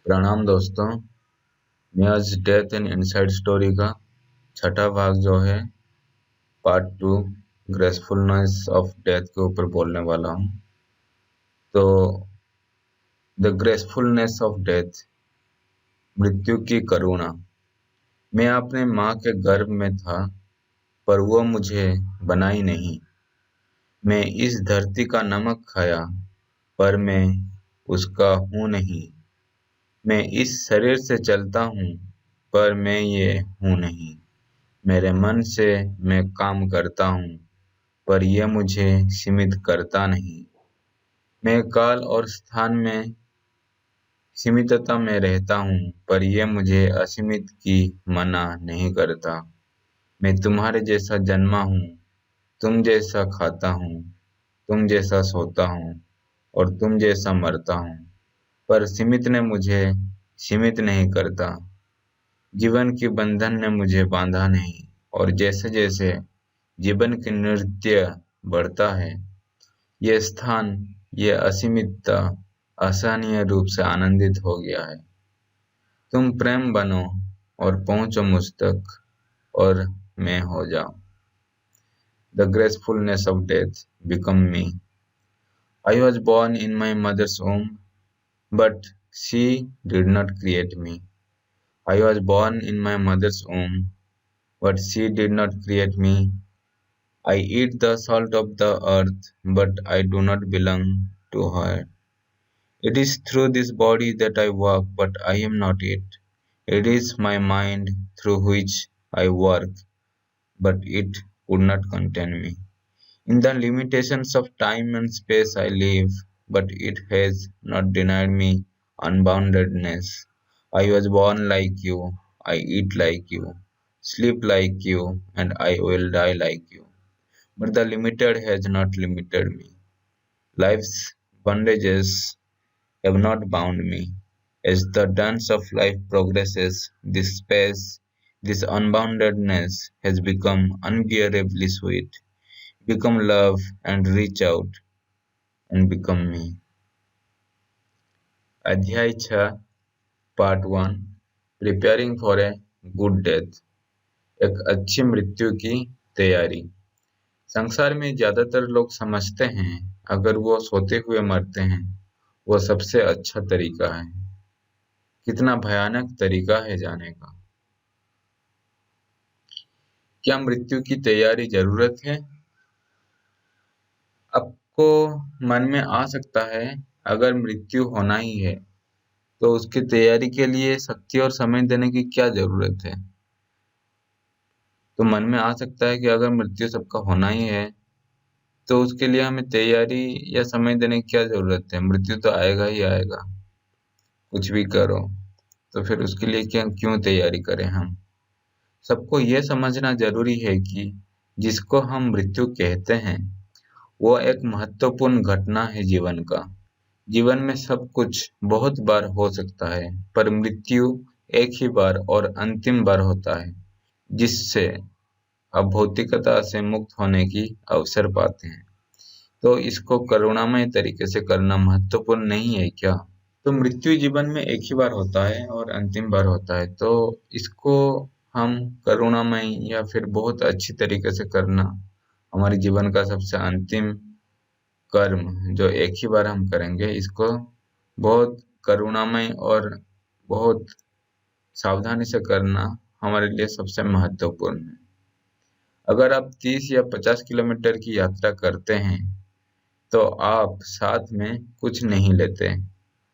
प्रणाम दोस्तों। मैं आज डेथ एंड इनसाइड स्टोरी का छठा भाग जो है पार्ट 2 ग्रेसफुलनेस ऑफ डेथ के ऊपर बोलने वाला हूँ। तो द ग्रेसफुलनेस ऑफ डेथ, मृत्यु की करुणा। मैं अपने माँ के गर्भ में था, पर वो मुझे बनाई नहीं। मैं इस धरती का नमक खाया, पर मैं उसका हूँ नहीं। मैं इस शरीर से चलता हूँ, पर मैं ये हूँ नहीं। मेरे मन से मैं काम करता हूँ, पर यह मुझे सीमित करता नहीं। मैं काल और स्थान में सीमितता में रहता हूँ, पर यह मुझे असीमित की मना नहीं करता। मैं तुम्हारे जैसा जन्मा हूँ, तुम जैसा खाता हूँ, तुम जैसा सोता हूँ और तुम जैसा मरता हूँ, पर सीमित ने मुझे सीमित नहीं करता। जीवन के बंधन ने मुझे बांधा नहीं, और जैसे जैसे जीवन की नृत्य बढ़ता है, ये स्थान, ये असीमितता असहनीय रूप से आनंदित हो गया है। तुम प्रेम बनो और पहुंचो मुझ तक, और मैं हो जाऊं। The gracefulness of death become me. I was born in my mother's womb, but she did not create me. I was born in my mother's womb, but she did not create me. I eat the salt of the earth, but I do not belong to her. It is through this body that I walk, but I am not it. It is my mind through which I work, but it would not contain me. In the limitations of time and space I live, but it has not denied me unboundedness. I was born like you, I eat like you, sleep like you, and I will die like you. But the limited has not limited me. Life's bondages have not bound me. As the dance of life progresses, this space, this unboundedness has become unbearably sweet, become love and reach out and become me. अध्याय 6 part 1 preparing for a good death, एक अच्छी मृत्यु की तैयारी। संसार में ज्यादातर लोग समझते हैं अगर वो सोते हुए मरते हैं वो सबसे अच्छा तरीका है। कितना भयानक तरीका है जाने का। क्या मृत्यु की तैयारी जरूरत है? आपको मन में आ सकता है, अगर मृत्यु होना ही है तो उसकी तैयारी के लिए शक्ति और समय देने की क्या जरूरत है। तो मन में आ सकता है कि अगर मृत्यु सबका होना ही है तो उसके लिए हमें तैयारी या समय देने की क्या जरूरत है। मृत्यु तो आएगा ही आएगा, कुछ भी करो, तो फिर उसके लिए क्या क्यों तैयारी करें हम। सबको यह समझना जरूरी है कि जिसको हम मृत्यु कहते हैं वो एक महत्वपूर्ण घटना है जीवन का। जीवन में सब कुछ बहुत बार हो सकता है, पर मृत्यु एक ही बार और अंतिम बार होता है जिससे आप भौतिकता से मुक्त होने की अवसर पाते हैं। तो इसको करुणामय तरीके से करना महत्वपूर्ण नहीं है क्या? तो मृत्यु जीवन में एक ही बार होता है और अंतिम बार होता है, तो इसको हम करुणामय या फिर बहुत अच्छी तरीके से करना हमारे जीवन का सबसे अंतिम कर्म जो एक ही बार हम करेंगे, इसको बहुत करुणामय और बहुत सावधानी से करना हमारे लिए सबसे महत्वपूर्ण है। अगर आप 30 या 50 किलोमीटर की यात्रा करते हैं तो आप साथ में कुछ नहीं लेते।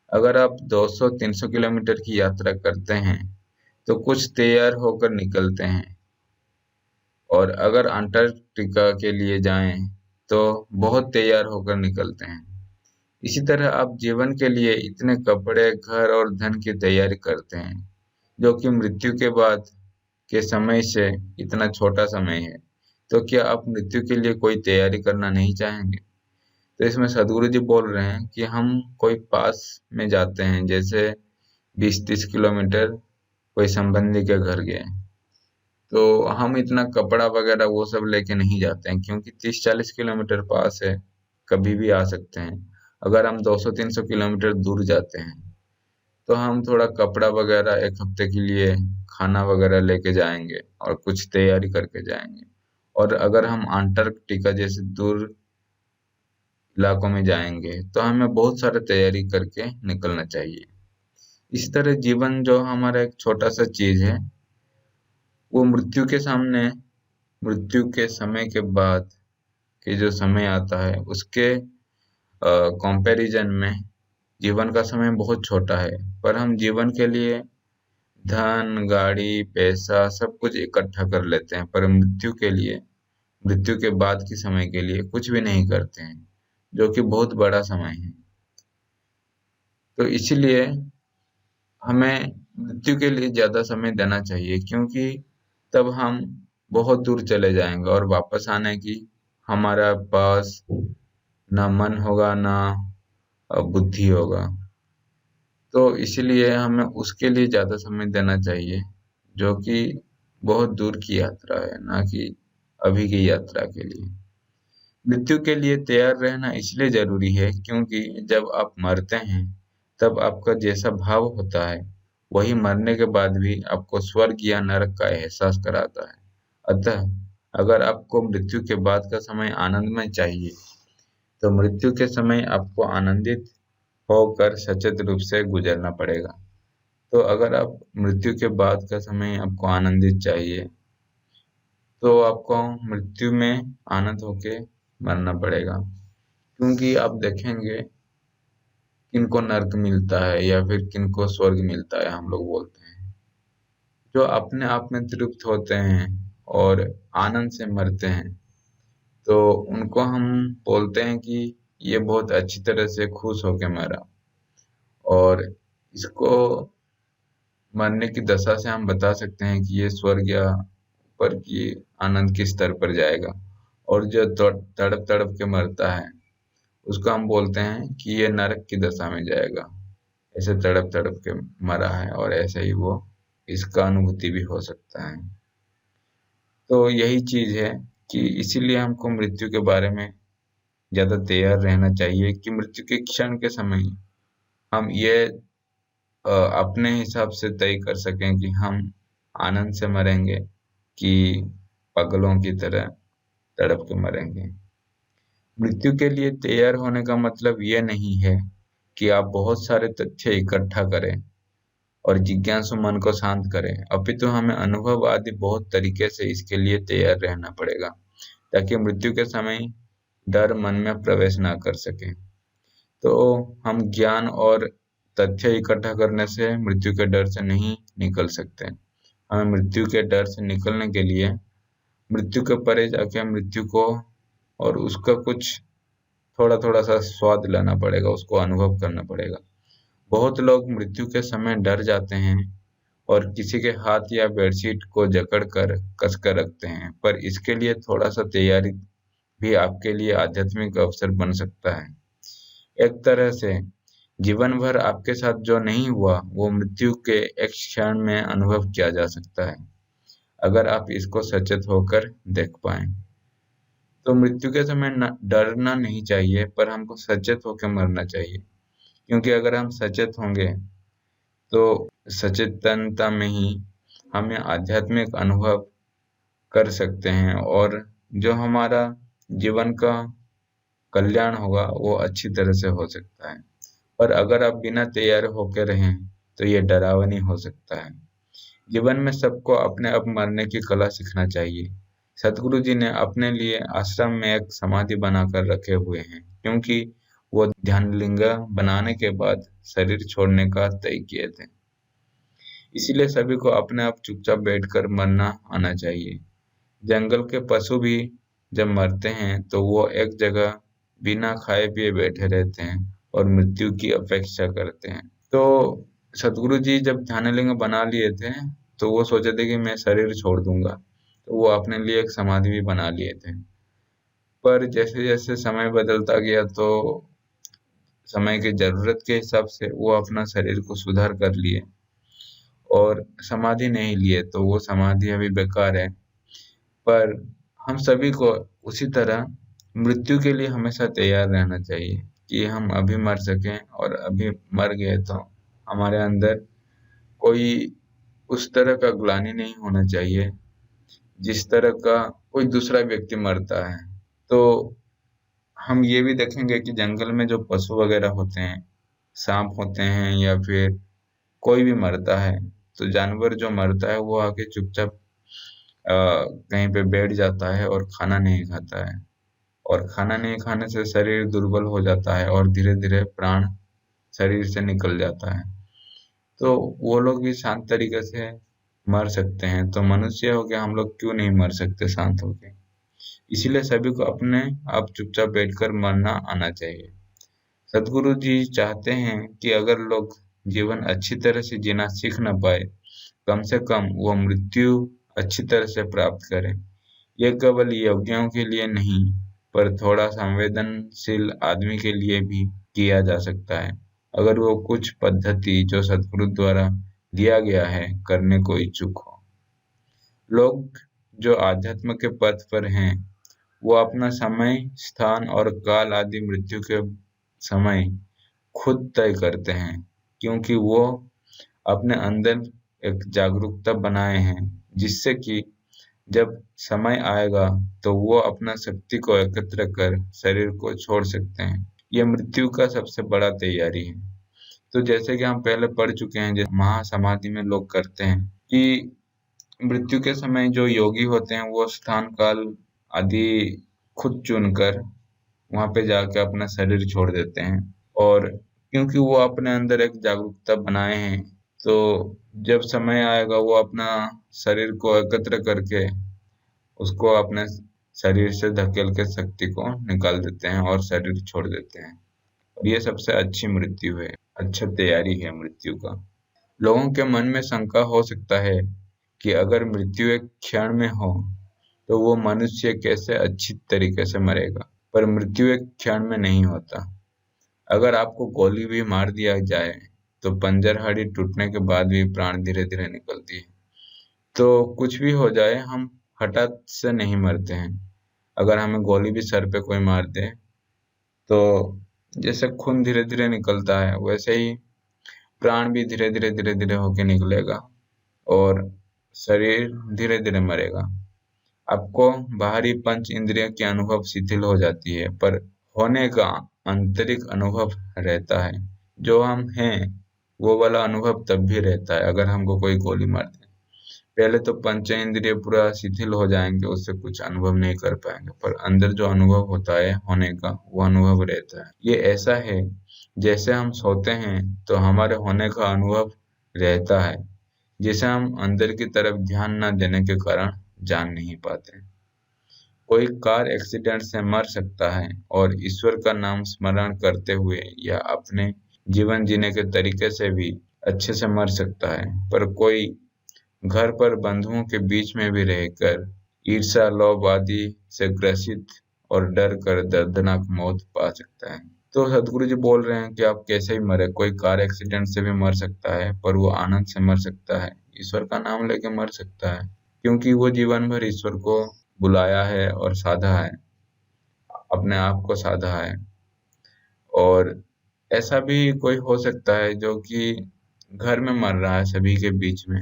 अगर आप 200-300 किलोमीटर की यात्रा करते हैं तो कुछ तैयार होकर निकलते हैं, और अगर अंटार्कटिका के लिए जाएं तो बहुत तैयार होकर निकलते हैं। इसी तरह आप जीवन के लिए इतने कपड़े, घर और धन की तैयारी करते हैं, जो कि मृत्यु के बाद के समय से इतना छोटा समय है। तो क्या आप मृत्यु के लिए कोई तैयारी करना नहीं चाहेंगे? तो इसमें सदगुरु जी बोल रहे हैं कि हम कोई पास में जाते हैं, जैसे 20-30 किलोमीटर कोई संबंधी के घर गए, तो हम इतना कपड़ा वगैरह वो सब लेके नहीं जाते हैं, क्योंकि 30-40 किलोमीटर पास है, कभी भी आ सकते हैं। अगर हम 200-300 किलोमीटर दूर जाते हैं तो हम थोड़ा कपड़ा वगैरह 1 हफ्ते के लिए खाना वगैरह लेके जाएंगे और कुछ तैयारी करके जाएंगे। और अगर हम अंटार्कटिका जैसे दूर इलाकों में जाएंगे तो हमें बहुत सारा तैयारी करके निकलना चाहिए। इस तरह जीवन जो हमारा एक छोटा सा चीज है, वो मृत्यु के समय के बाद के जो समय आता है उसके कंपैरिजन में जीवन का समय बहुत छोटा है। पर हम जीवन के लिए धन, गाड़ी, पैसा सब कुछ इकट्ठा कर लेते हैं, पर मृत्यु के बाद के समय के लिए कुछ भी नहीं करते हैं, जो कि बहुत बड़ा समय है। तो इसलिए हमें मृत्यु के लिए ज्यादा समय देना चाहिए, क्योंकि तब हम बहुत दूर चले जाएंगे और वापस आने की हमारा पास ना मन होगा, ना बुद्धि होगा। तो इसलिए हमें उसके लिए ज्यादा समय देना चाहिए, जो कि बहुत दूर की यात्रा है, ना कि अभी की यात्रा के लिए। मृत्यु के लिए तैयार रहना इसलिए जरूरी है क्योंकि जब आप मरते हैं तब आपका जैसा भाव होता है वही मरने के बाद भी आपको स्वर्ग या नरक का एहसास कराता है। अतः अगर आपको मृत्यु के बाद का समय आनंदमय चाहिए तो मृत्यु के समय आपको आनंदित होकर सचेत रूप से गुजरना पड़ेगा। तो अगर आप मृत्यु के बाद का समय आपको आनंदित चाहिए तो आपको मृत्यु में आनंद होके मरना पड़ेगा, क्योंकि आप देखेंगे किनको नर्क मिलता है या फिर किनको स्वर्ग मिलता है, हम लोग बोलते हैं जो अपने आप में तृप्त होते हैं और आनंद से मरते हैं, तो उनको हम बोलते हैं कि ये बहुत अच्छी तरह से खुश होके मरा। और इसको मरने की दशा से हम बता सकते हैं कि ये स्वर्ग या ऊपर की आनंद के स्तर पर जाएगा। और जो तड़प तड़प के मरता है उसको हम बोलते हैं कि ये नरक की दशा में जाएगा, ऐसे तड़प तड़प के मरा है और ऐसे ही वो इसका अनुभूति भी हो सकता है। तो यही चीज है कि इसीलिए हमको मृत्यु के बारे में ज्यादा तैयार रहना चाहिए कि मृत्यु के क्षण के समय हम ये अपने हिसाब से तय कर सकें कि हम आनंद से मरेंगे कि पागलों की तरह तड़प के मरेंगे। मृत्यु के लिए तैयार होने का मतलब ये नहीं है कि आप बहुत सारे तथ्य इकट्ठा करें और जिज्ञासु मन को शांत करें, अपितु हमें अनुभव आदि बहुत तरीके से इसके लिए तैयार रहना पड़ेगा, ताकि मृत्यु के समय डर मन में प्रवेश ना कर सके। तो हम ज्ञान और तथ्य इकट्ठा करने से मृत्यु के डर से नहीं निकल सकते। हमें मृत्यु के डर से निकलने के लिए मृत्यु के परे जाके मृत्यु को और उसका कुछ थोड़ा थोड़ा सा स्वाद लेना पड़ेगा, उसको अनुभव करना पड़ेगा। बहुत लोग मृत्यु के समय डर जाते हैं और किसी के हाथ या बेडशीट को जकड़ कर कस कर रखते हैं, पर इसके लिए थोड़ा सा तैयारी भी आपके लिए आध्यात्मिक अवसर बन सकता है। एक तरह से जीवन भर आपके साथ जो नहीं हुआ वो मृत्यु के एक क्षण में अनुभव किया जा सकता है, अगर आप इसको सचेत होकर देख पाए। तो मृत्यु के समय डरना नहीं चाहिए, पर हमको सचेत होकर मरना चाहिए, क्योंकि अगर हम सचेत होंगे तो सचेतनता में ही हमें आध्यात्मिक अनुभव कर सकते हैं और जो हमारा जीवन का कल्याण होगा वो अच्छी तरह से हो सकता है। और अगर आप बिना तैयार होकर रहें तो ये डरावनी हो सकता है। जीवन में सबको अपने आप मरने की कला सीखना चाहिए। सतगुरु जी ने अपने लिए आश्रम में एक समाधि बनाकर रखे हुए हैं, क्योंकि वो ध्यानलिंग बनाने के बाद शरीर छोड़ने का तय किए थे। इसीलिए सभी को अपने आप चुपचाप बैठकर मरना आना चाहिए। जंगल के पशु भी जब मरते हैं तो वो एक जगह बिना खाए पिए बैठे रहते हैं और मृत्यु की अपेक्षा करते हैं। तो सतगुरु जी जब ध्यानलिंग बना लिए थे तो वो सोचे थे कि मैं शरीर छोड़ दूंगा, तो वो अपने लिए एक समाधि भी बना लिए थे। पर जैसे जैसे समय बदलता गया तो समय की जरूरत के हिसाब से वो अपना शरीर को सुधार कर लिए और समाधि नहीं लिए, तो वो समाधि अभी बेकार है। पर हम सभी को उसी तरह मृत्यु के लिए हमेशा तैयार रहना चाहिए कि हम अभी मर सकें, और अभी मर गए तो हमारे अंदर कोई उस तरह का ग्लानि नहीं होना चाहिए जिस तरह का कोई दूसरा व्यक्ति मरता है। तो हम ये भी देखेंगे कि जंगल में जो पशु वगैरह होते हैं, सांप होते हैं या फिर कोई भी मरता है, तो जानवर जो मरता है वो आके चुपचाप कहीं पे बैठ जाता है और खाना नहीं खाता है। और खाना नहीं खाने से शरीर दुर्बल हो जाता है और धीरे धीरे प्राण शरीर से निकल जाता है। तो वो लोग भी शांत तरीके से मर सकते हैं, तो मनुष्य हो के हम लोग क्यों नहीं मर सकते शांत होके? इसीलिए सभी को अपने आप चुपचाप बैठकर मरना आना चाहिए। सदगुरु जी चाहते हैं कि अगर लोग जीवन अच्छी तरह से जीना सीख न पाए, कम से कम वो मृत्यु अच्छी तरह से प्राप्त करें। ये केवल योगियों के लिए नहीं, पर थोड़ा संवेदनशील आदमी के लिए भी किया जा सकता है, अगर वो कुछ पद्धति जो सदगुरु द्वारा दिया गया है करने को इच्छुक हो। लोग जो आध्यात्म के पथ पर हैं, वो अपना समय, स्थान और काल आदि मृत्यु के समय खुद तय करते हैं, क्योंकि वो अपने अंदर एक जागरूकता बनाए हैं, जिससे कि जब समय आएगा तो वो अपना शक्ति को एकत्र कर शरीर को छोड़ सकते हैं। ये मृत्यु का सबसे बड़ा तैयारी है। तो जैसे कि हम पहले पढ़ चुके हैं, जैसे महासमाधि में लोग करते हैं कि मृत्यु के समय जो योगी होते हैं वो स्थान काल आदि खुद चुनकर वहां पे जाके अपना शरीर छोड़ देते हैं। और क्योंकि वो अपने अंदर एक जागरूकता बनाए हैं, तो जब समय आएगा वो अपना शरीर को एकत्र करके उसको अपने शरीर से धकेल के शक्ति को निकाल देते हैं और शरीर छोड़ देते हैं। और ये सबसे अच्छी मृत्यु है, अच्छा तैयारी है मृत्यु का। लोगों के मन में शंका हो सकता है कि अगर मृत्यु एक क्षण में हो तो वो मनुष्य कैसे अच्छी तरीके से मरेगा। पर मृत्यु एक क्षण में नहीं होता। अगर आपको गोली भी मार दिया जाए तो पंजरहाड़ी टूटने के बाद भी प्राण धीरे धीरे निकलती है। तो कुछ भी हो जाए, हम हठात से नहीं मरते हैं। अगर हमें गोली भी सर पे कोई मार दे तो जैसे खून धीरे धीरे निकलता है, वैसे ही प्राण भी धीरे धीरे होके निकलेगा और शरीर धीरे धीरे मरेगा। आपको बाहरी पंच इंद्रिय की अनुभव शिथिल हो जाती है, पर होने का आंतरिक अनुभव रहता है। जो हम हैं वो वाला अनुभव तब भी रहता है अगर हमको कोई गोली मार दे। पहले तो पंच इंद्रिय पूरा शिथिल हो जाएंगे, उससे कुछ अनुभव नहीं कर पाएंगे, पर अंदर जो अनुभव होता है होने का, वो अनुभव रहता है। ये ऐसा है जैसे हम सोते हैं तो हमारे होने का अनुभव रहता है, जिसे हम अंदर की तरफ ध्यान न देने के कारण जान नहीं पाते। कोई कार एक्सीडेंट से मर सकता है और ईश्वर का नाम स्मरण करते हुए या अपने जीवन जीने के तरीके से भी अच्छे से मर सकता है। पर कोई घर पर बंधुओं के बीच में भी रहकर ईर्ष्या, लोभ आदि से ग्रसित और डर कर दर्दनाक मौत पा सकता है। तो सदगुरु जी बोल रहे हैं कि आप कैसे ही मरे, कोई कार एक्सीडेंट से भी मर सकता है, पर वो आनंद से मर सकता है, ईश्वर का नाम लेके मर सकता है, क्योंकि वो जीवन भर ईश्वर को बुलाया है और साधा है, अपने आप को साधा है। और ऐसा भी कोई हो सकता है जो कि घर में मर रहा है सभी के बीच में,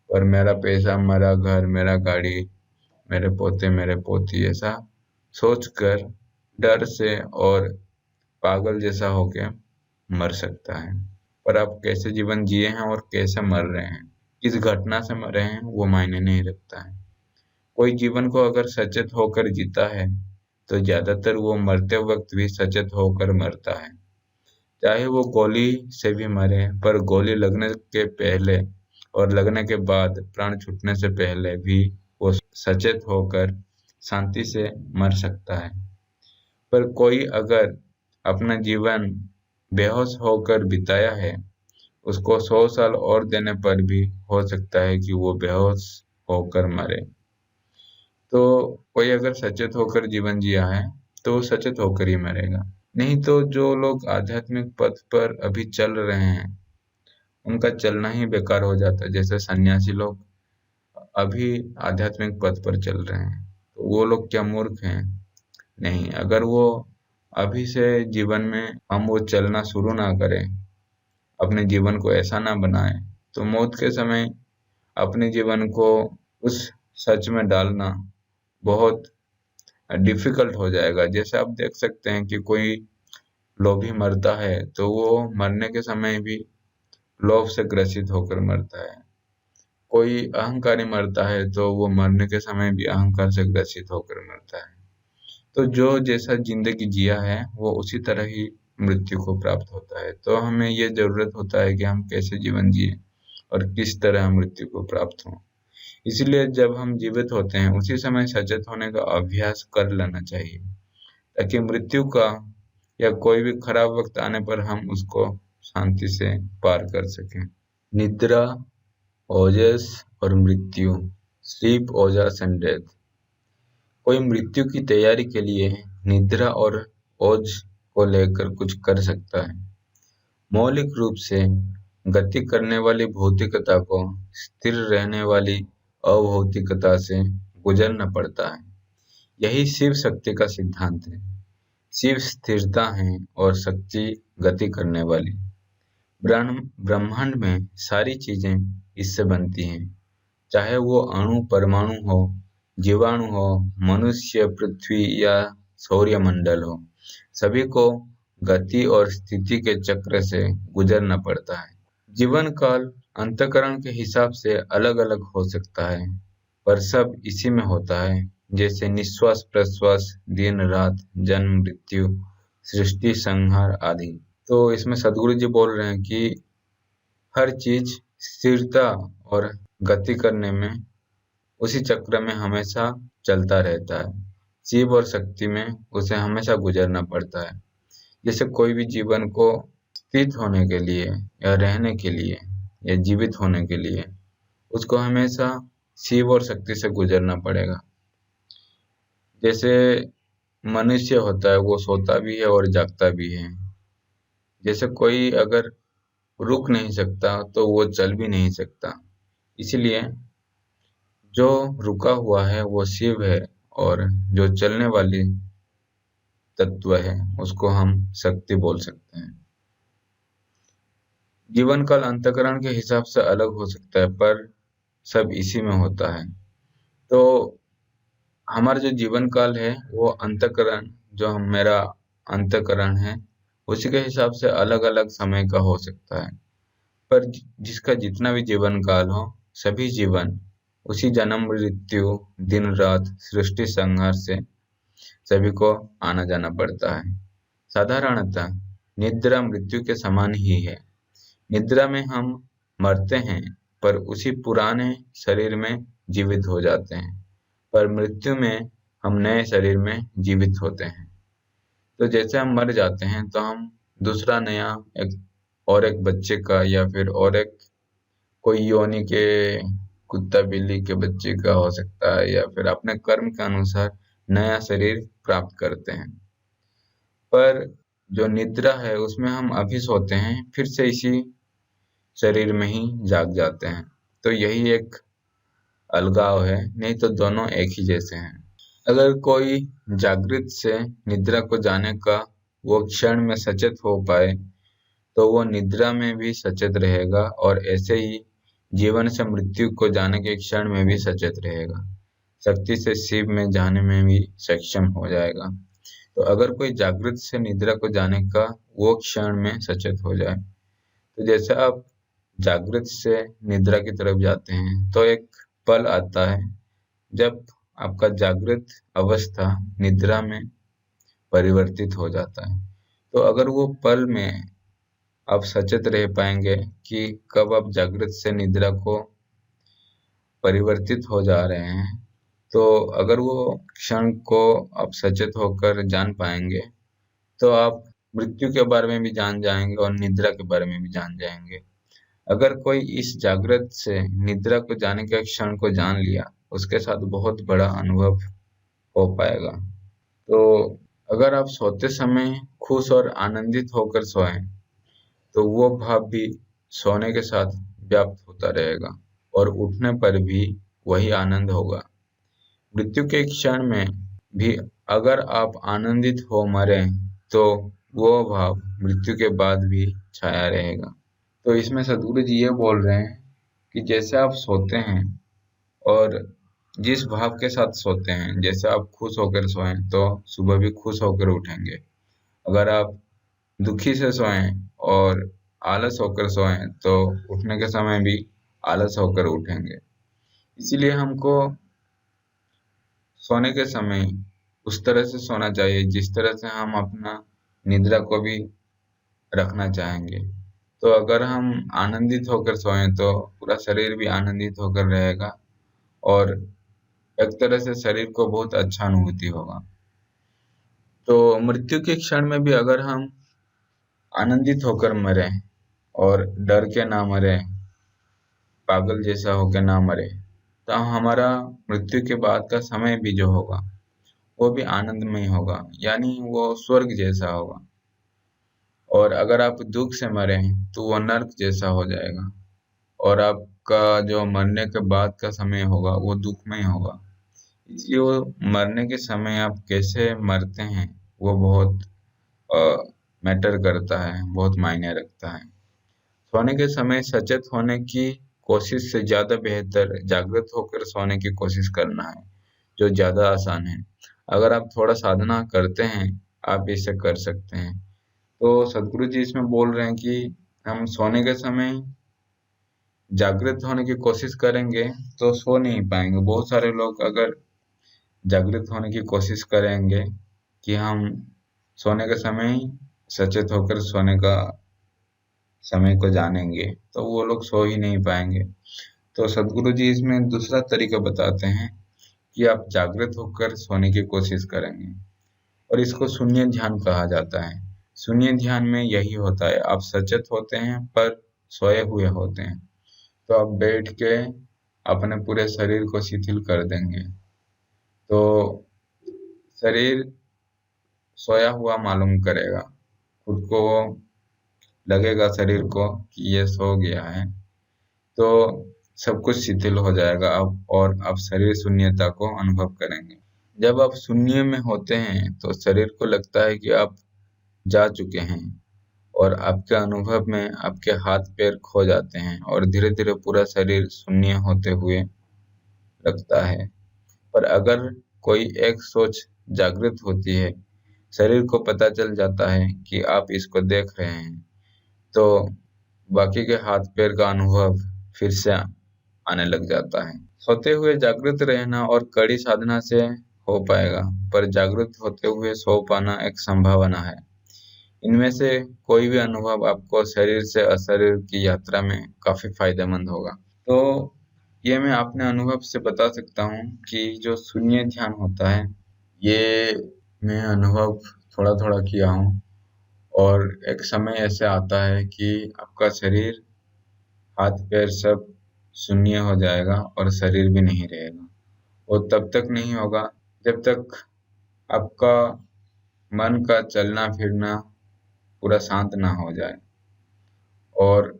और मेरा पैसा, मेरा घर, मेरा गाड़ी, मेरे पोते, मेरे पोती, ऐसा सोचकर डर से और पागल जैसा होके मर सकता है। पर आप कैसे जीवन जिए हैं और कैसे मर रहे हैं, किस घटना से मरे हैं, वो मायने नहीं रखता है। कोई जीवन को अगर सचेत होकर जीता है तो ज्यादातर वो मरते वक्त भी सचेत होकर मरता है। चाहे वो गोली से भी मरे, पर गोली लगने के पहले और लगने के बाद, प्राण छूटने से पहले भी वो सचेत होकर शांति से मर सकता है। पर कोई अगर अपना जीवन बेहोश होकर बिताया है, उसको 100 साल और देने पर भी हो सकता है कि वो बेहोश होकर मरे। तो कोई अगर सचेत होकर जीवन जिया है तो वो सचेत होकर ही मरेगा। नहीं तो जो लोग आध्यात्मिक पथ पर अभी चल रहे हैं उनका चलना ही बेकार हो जाता है। जैसे सन्यासी लोग अभी आध्यात्मिक पथ पर चल रहे हैं, तो वो लोग क्या मूर्ख हैं? नहीं, अगर वो अभी से जीवन में हम वो चलना शुरू ना करें, अपने जीवन को ऐसा ना बनाए, तो मौत के समय अपने जीवन को उस सच में डालना बहुत डिफिकल्ट हो जाएगा। जैसे आप देख सकते हैं कि कोई लोभी मरता है तो वो मरने के समय भी लोभ से ग्रसित होकर मरता है। कोई अहंकारी मरता है तो वो मरने के समय भी अहंकार से ग्रसित होकर मरता है। तो जो जैसा जिंदगी जिया है वो उसी तरह ही मृत्यु को प्राप्त होता है। तो हमें ये जरूरत होता है कि हम कैसे जीवन जिए और किस तरह हम मृत्यु को प्राप्त हों। इसलिए जब हम जीवित होते हैं उसी समय सचेत होने का अभ्यास कर लेना चाहिए, ताकि मृत्यु का या कोई भी खराब वक्त आने पर हम उसको शांति से पार कर सकें। निद्रा, ओजस और मृत्यु, स्लीप, ओजस एंड डेथ। कोई मृत्यु की तैयारी के लिए निद्रा और ओज को लेकर कुछ कर सकता है। मौलिक रूप से गति करने वाली भौतिकता को स्थिर रहने वाली अभौतिकता से गुजरना पड़ता है। यही शिव शक्ति का सिद्धांत है। शिव स्थिरता है और शक्ति गति करने वाली। ब्रह्मांड में सारी चीजें इससे बनती हैं, चाहे वो अणु परमाणु हो, जीवाणु हो, मनुष्य, पृथ्वी या सौरमंडल हो। सभी को गति और स्थिति के चक्र से गुजरना पड़ता है। जीवन काल अंतःकरण के हिसाब से अलग अलग हो सकता है, पर सब इसी में होता है, जैसे निश्वास प्रश्वास, दिन रात, जन्म मृत्यु, सृष्टि संहार आदि। तो इसमें सदगुरु जी बोल रहे हैं कि हर चीज स्थिरता और गति करने में उसी चक्र में हमेशा चलता रहता है। शिव और शक्ति में उसे हमेशा गुजरना पड़ता है। जैसे कोई भी जीवन को स्थित होने के लिए या रहने के लिए या जीवित होने के लिए उसको हमेशा शिव और शक्ति से गुजरना पड़ेगा। जैसे मनुष्य होता है वो सोता भी है और जागता भी है। जैसे कोई अगर रुक नहीं सकता तो वो चल भी नहीं सकता। इसलिए जो रुका हुआ है वो शिव है और जो चलने वाली तत्व है उसको हम शक्ति बोल सकते हैं। जीवन काल अंतःकरण के हिसाब से अलग हो सकता है, पर सब इसी में होता है। तो हमारा जो जीवन काल है वो अंतःकरण, जो मेरा अंतःकरण है, उसी के हिसाब से अलग अलग समय का हो सकता है। पर जिसका जितना भी जीवन काल हो, सभी जीवन उसी जन्म मृत्यु, दिन रात, सृष्टि संहार से सभी को आना जाना पड़ता है। साधारणतः निद्रा मृत्यु के समान ही है। निद्रा में हम मरते हैं पर उसी पुराने शरीर में जीवित हो जाते हैं, पर मृत्यु में हम नए शरीर में जीवित होते हैं। तो जैसे हम मर जाते हैं तो हम दूसरा नया एक बच्चे का या फिर और एक कोई योनि के कुत्ता बिल्ली के बच्चे का हो सकता है, या फिर अपने कर्म के अनुसार नया शरीर प्राप्त करते हैं। पर जो निद्रा है उसमें हम अभी सोते हैं, फिर से इसी शरीर में ही जाग जाते हैं। तो यही एक अलगाव है, नहीं तो दोनों एक ही जैसे हैं। अगर कोई जागृत से निद्रा को जाने का वो क्षण में सचेत हो पाए तो वो निद्रा में भी सचेत रहेगा और ऐसे ही जीवन से मृत्यु को जाने के क्षण में भी सचेत रहेगा। शक्ति से शिव में जाने में भी सक्षम हो जाएगा। तो अगर कोई जागृत से निद्रा को जाने का वो क्षण में सचेत हो जाए, तो जैसे आप जागृत से निद्रा की तरफ जाते हैं तो एक पल आता है जब आपका जागृत अवस्था निद्रा में परिवर्तित हो जाता है। तो अगर वो पल में आप सचेत रह पाएंगे कि कब आप जागृत से निद्रा को परिवर्तित हो जा रहे हैं, तो अगर वो क्षण को आप सचेत होकर जान पाएंगे तो आप मृत्यु के बारे में भी जान जाएंगे और निद्रा के बारे में भी जान जाएंगे। अगर कोई इस जागृत से निद्रा को जाने के क्षण को जान लिया, उसके साथ बहुत बड़ा अनुभव हो पाएगा। तो अगर आप सोते समय खुश और आनंदित होकर सोएं, तो वो भाव भी सोने के साथ व्याप्त होता रहेगा और उठने पर भी वही आनंद होगा। मृत्यु के क्षण में भी अगर आप आनंदित हो मरे, तो वो भाव मृत्यु के बाद भी छाया रहेगा। तो इसमें सदगुरु जी ये बोल रहे हैं कि जैसे आप सोते हैं और जिस भाव के साथ सोते हैं, जैसे आप खुश होकर सोएं तो सुबह भी खुश होकर उठेंगे। अगर आप दुखी से सोएं और आलस होकर सोएं तो उठने के समय भी आलस होकर उठेंगे। इसीलिए हमको सोने के समय उस तरह से सोना चाहिए जिस तरह से हम अपना निद्रा को भी रखना चाहेंगे। तो अगर हम आनंदित होकर सोएं तो पूरा शरीर भी आनंदित होकर रहेगा और एक तरह से शरीर को बहुत अच्छा अनुभूति होगा। तो मृत्यु के क्षण में भी अगर हम आनंदित होकर मरे और डर के ना मरे, पागल जैसा होकर ना मरे, तो हमारा मृत्यु के बाद का समय भी जो होगा वो भी आनंदमय होगा, यानी वो स्वर्ग जैसा होगा। और अगर आप दुख से मरे तो वो नर्क जैसा हो जाएगा और आपका जो मरने के बाद का समय होगा वो दुखमय होगा। इसलिए वो मरने के समय आप कैसे मरते हैं वो बहुत मैटर करता है, बहुत मायने रखता है। सोने के समय सचेत होने की कोशिश से ज्यादा बेहतर जागृत होकर सोने की कोशिश करना है, जो ज्यादा आसान है। अगर आप थोड़ा साधना करते हैं आप इसे कर सकते हैं। तो सदगुरु जी इसमें बोल रहे हैं कि हम सोने के समय जागृत होने की कोशिश करेंगे तो सो नहीं पाएंगे। बहुत सारे लोग अगर जागृत होने की कोशिश करेंगे कि हम सोने के समय सचेत होकर सोने का समय को जानेंगे तो वो लोग सो ही नहीं पाएंगे। तो सदगुरु जी इसमें दूसरा तरीका बताते हैं कि आप जागृत होकर सोने की कोशिश करेंगे और इसको शून्य ध्यान कहा जाता है। शून्य ध्यान में यही होता है, आप सचेत होते हैं पर सोए हुए होते हैं। तो आप बैठ के अपने पूरे शरीर को शिथिल कर देंगे तो शरीर सोया हुआ मालूम करेगा, खुद को लगेगा शरीर को कि ये सो गया है। तो सब कुछ शिथिल हो जाएगा अब और आप शरीर शून्यता को अनुभव करेंगे। जब आप शून्य में होते हैं तो शरीर को लगता है कि आप जा चुके हैं और आपके अनुभव में आपके हाथ पैर खो जाते हैं और धीरे धीरे पूरा शरीर शून्य होते हुए लगता है। पर अगर कोई एक सोच जागृत होती है, शरीर को पता चल जाता है कि आप इसको देख रहे हैं, तो बाकी के हाथ पैर का अनुभव फिर से आने लग जाता है। सोते हुए जागृत रहना और कड़ी साधना से हो पाएगा, पर जागृत होते हुए सो पाना एक संभावना है। इनमें से कोई भी अनुभव आपको शरीर से अशरीर की यात्रा में काफी फायदेमंद होगा। तो ये मैं अपने अनुभव से बता सकता हूँ कि जो शून्य ध्यान होता है ये मैं अनुभव थोड़ा थोड़ा किया हूँ और एक समय ऐसे आता है कि आपका शरीर, हाथ पैर सब शून्य हो जाएगा और शरीर भी नहीं रहेगा। वो तब तक नहीं होगा जब तक आपका मन का चलना फिरना पूरा शांत ना हो जाए और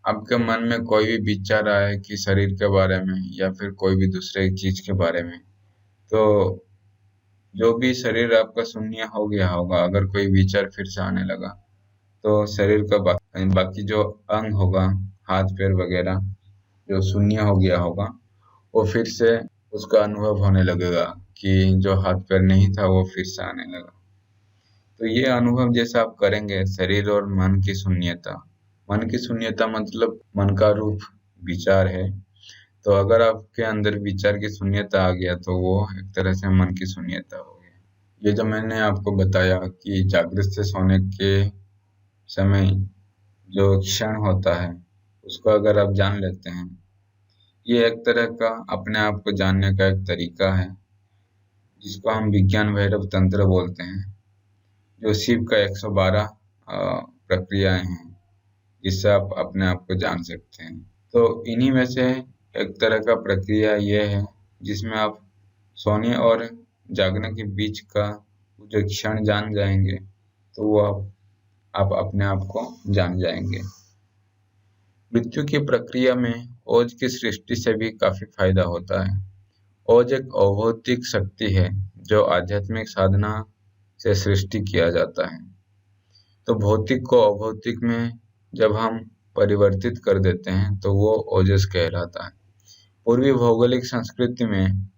आपके मन में कोई भी विचार आए कि शरीर के बारे में या फिर कोई भी दूसरे चीज के बारे में, तो जो भी शरीर आपका शून्य हो गया होगा, अगर कोई विचार फिर से आने लगा तो शरीर का बाकी जो अंग होगा, हाथ पैर वगैरह जो शून्य हो गया होगा, वो फिर से उसका अनुभव होने लगेगा कि जो हाथ पैर नहीं था वो फिर से आने लगा। तो ये अनुभव जैसा आप करेंगे शरीर और मन की शून्यता, मन की शून्यता मतलब मन का रूप विचार है। तो अगर आपके अंदर विचार की शून्यता आ गया तो वो एक तरह से मन की शून्यता हो गया। ये जो मैंने आपको बताया कि जागृत से सोने के समय जो क्षण होता है उसको अगर आप जान लेते हैं, ये एक तरह का अपने आप को जानने का एक तरीका है जिसको हम विज्ञान भैरव तंत्र बोलते हैं, जो शिव का 112 प्रक्रियाएं हैं जिससे आप अपने आप को जान सकते हैं। तो इन्हीं में से एक तरह का प्रक्रिया ये है जिसमें आप सोने और जागने के बीच का जो क्षण जान जाएंगे तो वो आप अपने आप को जान जाएंगे। मृत्यु की प्रक्रिया में ओज की सृष्टि से भी काफी फायदा होता है। ओज एक अभौतिक शक्ति है जो आध्यात्मिक साधना से सृष्टि किया जाता है। तो भौतिक को अभौतिक में जब हम परिवर्तित कर देते हैं तो वो ओजस कहलाता है। पूर्वी भौगोलिक संस्कृति में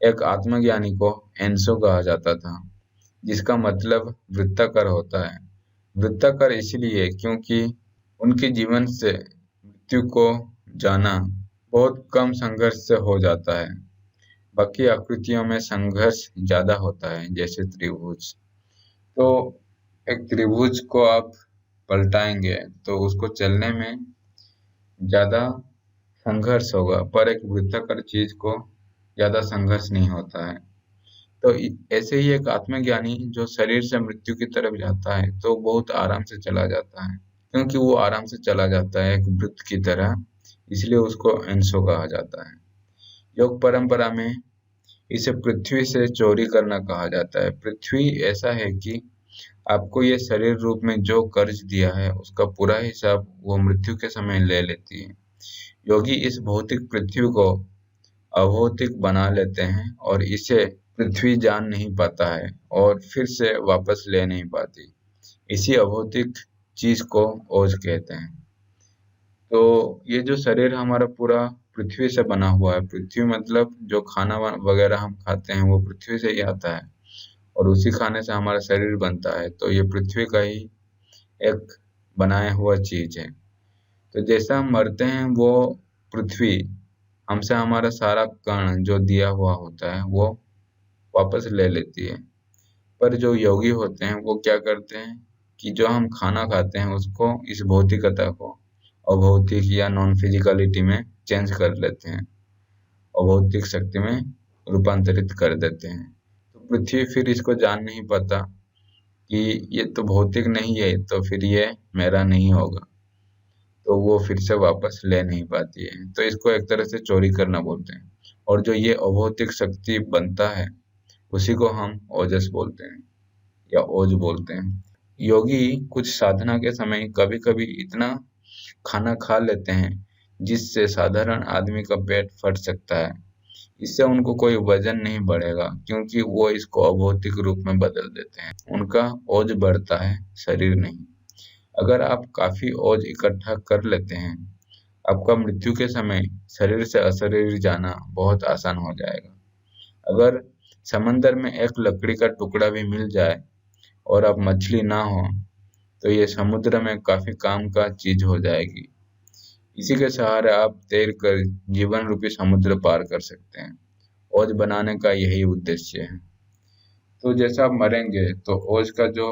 एक आत्मज्ञानी को एनसो कहा जाता था, जिसका मतलब वृत्ताकार होता है। वृत्ताकार इसलिए क्योंकि उनके जीवन से मृत्यु को जाना बहुत कम संघर्ष से हो जाता है। बाकी आकृतियों में संघर्ष ज्यादा होता है, जैसे त्रिभुज। तो एक त्रिभुज को आप पलटाएंगे तो उसको चलने में ज्यादा संघर्ष होगा, पर एक वृत्ताकार चीज को ज्यादा संघर्ष नहीं होता है। तो ऐसे ही एक आत्मज्ञानी जो शरीर से मृत्यु की तरफ जाता है तो बहुत आराम से चला जाता है, क्योंकि वो आराम से चला जाता है एक वृत्त की तरह, इसलिए उसको एनसो कहा जाता है। योग परंपरा में इसे पृथ्वी से चोरी करना कहा जाता है। पृथ्वी ऐसा है कि आपको ये शरीर रूप में जो कर्ज दिया है उसका पूरा हिसाब वो मृत्यु के समय ले लेती है। योगी इस भौतिक पृथ्वी को अभौतिक बना लेते हैं और इसे पृथ्वी जान नहीं पाता है और फिर से वापस ले नहीं पाती। इसी अभौतिक चीज को ओज कहते हैं। तो ये जो शरीर हमारा पूरा पृथ्वी से बना हुआ है, पृथ्वी मतलब जो खाना वगैरह हम खाते हैं वो पृथ्वी से ही आता है और उसी खाने से हमारा शरीर बनता है, तो ये पृथ्वी का ही एक बनाया हुआ चीज है। तो जैसा हम मरते हैं वो पृथ्वी हमसे हमारा सारा कण जो दिया हुआ होता है वो वापस ले लेती है। पर जो योगी होते हैं वो क्या करते हैं कि जो हम खाना खाते हैं उसको इस भौतिकता को अभौतिक या नॉन फिजिकलिटी में चेंज कर लेते हैं, अभौतिक शक्ति में रूपांतरित कर देते हैं। तो पृथ्वी फिर इसको जान नहीं पाता कि ये तो भौतिक नहीं है, तो फिर ये मेरा नहीं होगा, तो वो फिर से वापस ले नहीं पाती है। तो इसको एक तरह से चोरी करना बोलते हैं। और जो ये अभौतिक शक्ति बनता है उसी को हम ओजस बोलते हैं या ओज बोलते हैं। योगी कुछ साधना के समय कभी कभी इतना खाना खा लेते हैं जिससे साधारण आदमी का पेट फट सकता है। इससे उनको कोई वजन नहीं बढ़ेगा, क्योंकि वो इसको अभौतिक रूप में बदल देते हैं। उनका ओज बढ़ता है, शरीर नहीं। अगर आप काफी ओज इकट्ठा कर लेते हैं, आपका मृत्यु के समय शरीर से अशरीर जाना बहुत आसान हो जाएगा। अगर समंदर में एक लकड़ी का टुकड़ा भी मिल जाए और अब मछली ना हो, तो ये समुद्र में काफी काम का चीज हो जाएगी। इसी के सहारे आप तैर कर जीवन रूपी समुद्र पार कर सकते हैं। ओज बनाने का यही उद्देश्य है। तो जैसा आप मरेंगे तो ओज का जो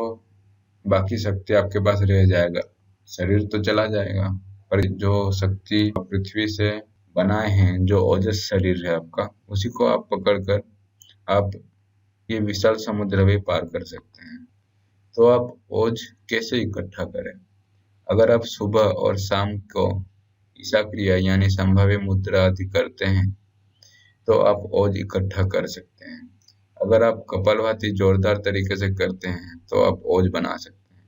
बाकी शक्ति आपके पास रह जाएगा, शरीर तो चला जाएगा, पर जो शक्ति पृथ्वी से बनाए हैं, जो ओजस शरीर है आपका, उसी को आप पकड़कर आप ये विशाल समुद्र भी पार कर सकते हैं। तो आप ओज कैसे इकट्ठा करें? अगर आप सुबह और शाम को ईशा क्रिया यानी संभाव्य मुद्रा आदि करते हैं तो आप ओज इकट्ठा कर सकते हैं। अगर आप कपालभाति जोरदार तरीके से करते हैं तो आप ओज बना सकते हैं।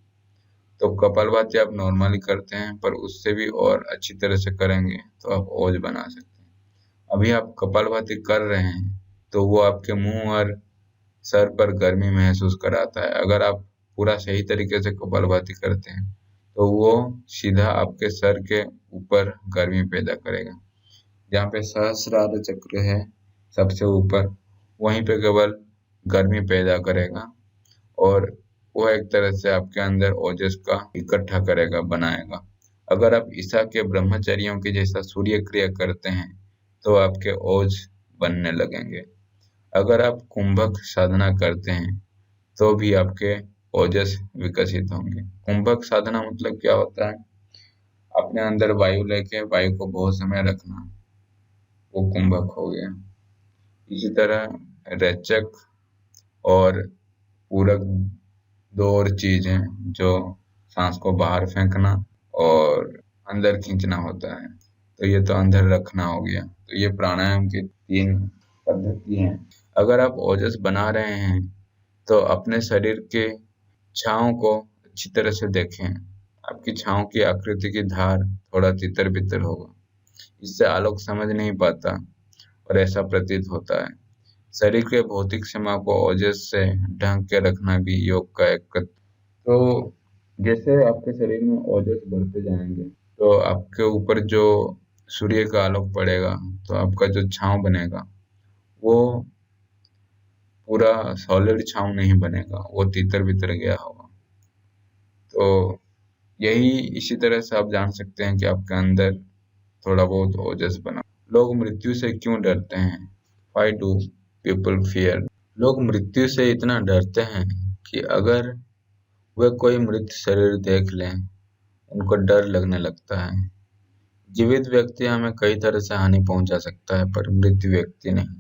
तो कपालभाति आप नॉर्मली करते हैं, पर उससे भी और अच्छी तरह से करेंगे तो आप ओज बना सकते हैं। अभी आप कपालभाति कर रहे हैं तो वो आपके मुंह और सर पर गर्मी महसूस कराता है। अगर आप पूरा सही तरीके से कपालभाति करते हैं तो वो सीधा आपके सर के ऊपर गर्मी पैदा करेगा। जहाँ पे सहस्रार चक्र है सबसे ऊपर, वहीं पे केवल गर्मी पैदा करेगा और वो एक तरह से आपके अंदर ओजस का इकट्ठा करेगा, बनाएगा। अगर आप ईशा के ब्रह्मचर्यों के जैसा सूर्य क्रिया करते हैं तो आपके ओज बनने लगेंगे। अगर आप कुंभक साधना करते हैं तो भी आपके ओजस विकसित होंगे। कुंभक साधना मतलब क्या होता है? अपने अंदर वायु लेके वायु को बहुत समय रखना, वो कुंभक हो गया। इसी तरह रेचक और पूरक दो और चीज हैं, जो सांस को बाहर फेंकना और अंदर खींचना होता है। तो ये तो अंदर रखना हो गया। तो ये प्राणायाम की 3 पद्धति हैं। अगर आप ओजस बना रहे हैं तो अपने शरीर के छांव को अच्छी तरह से देखें। आपकी छांव की आकृति की धार थोड़ा तितर बितर होगा, इससे आलोक समझ नहीं पाता और ऐसा प्रतीत होता है। शरीर के भौतिक सीमा को ओजस से ढक के रखना भी योग का एक। तो जैसे आपके शरीर में ओजस बढ़ते जाएंगे तो आपके ऊपर जो सूर्य का आलोक पड़ेगा तो आपका जो छांव बनेगा वो पूरा सॉलिड छांव नहीं बनेगा, वो तितर बितर गया होगा। तो यही इसी तरह से आप जान सकते हैं कि आपके अंदर थोड़ा बहुत ओजस बना। लोग मृत्यु से क्यों डरते हैं? Why do people fear? लोग मृत्यु से इतना डरते हैं कि अगर वे कोई मृत शरीर देख लें, उनको डर लगने लगता है। जीवित व्यक्ति हमें कई तरह से हानि पहुंचा सकता है, पर मृत व्यक्ति नहीं।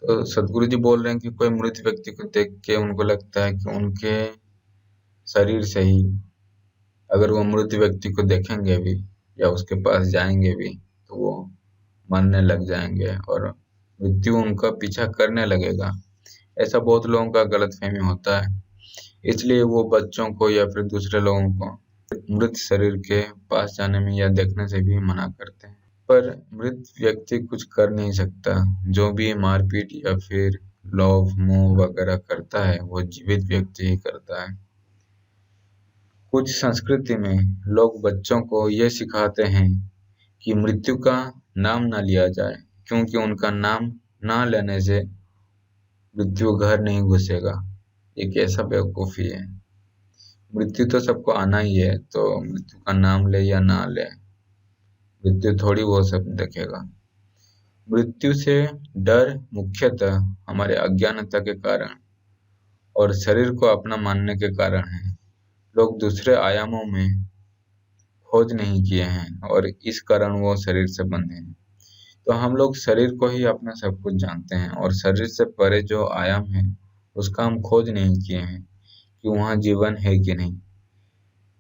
तो सदगुरु जी बोल रहे हैं कि कोई मृत व्यक्ति को देख के उनको लगता है कि उनके शरीर से ही, अगर वो मृत व्यक्ति को देखेंगे भी या उसके पास जाएंगे भी तो वो मरने लग जाएंगे और मृत्यु उनका पीछा करने लगेगा। ऐसा बहुत लोगों का गलतफहमी होता है, इसलिए वो बच्चों को या फिर दूसरे लोगों को मृत शरीर के पास जाने में या देखने से भी मना करते हैं। पर मृत व्यक्ति कुछ कर नहीं सकता। जो भी मारपीट या फिर लोभ मोह वगैरह करता है वो जीवित व्यक्ति ही करता है। कुछ संस्कृति में लोग बच्चों को ये सिखाते हैं कि मृत्यु का नाम न लिया जाए, क्योंकि उनका नाम ना लेने से मृत्यु घर नहीं घुसेगा। ये कैसा बेवकूफ़ी है। मृत्यु तो सबको आना ही है, तो मृत्यु का नाम ले या ना ले, मृत्यु थोड़ी वो सब देखेगा। मृत्यु से डर मुख्यतः हमारे अज्ञानता के कारण और शरीर को अपना मानने के कारण है। लोग दूसरे आयामों में खोज नहीं किए हैं और इस कारण वो शरीर से बंधे हैं। तो हम लोग शरीर को ही अपना सब कुछ जानते हैं और शरीर से परे जो आयाम है उसका हम खोज नहीं किए हैं कि वहाँ जीवन है कि नहीं,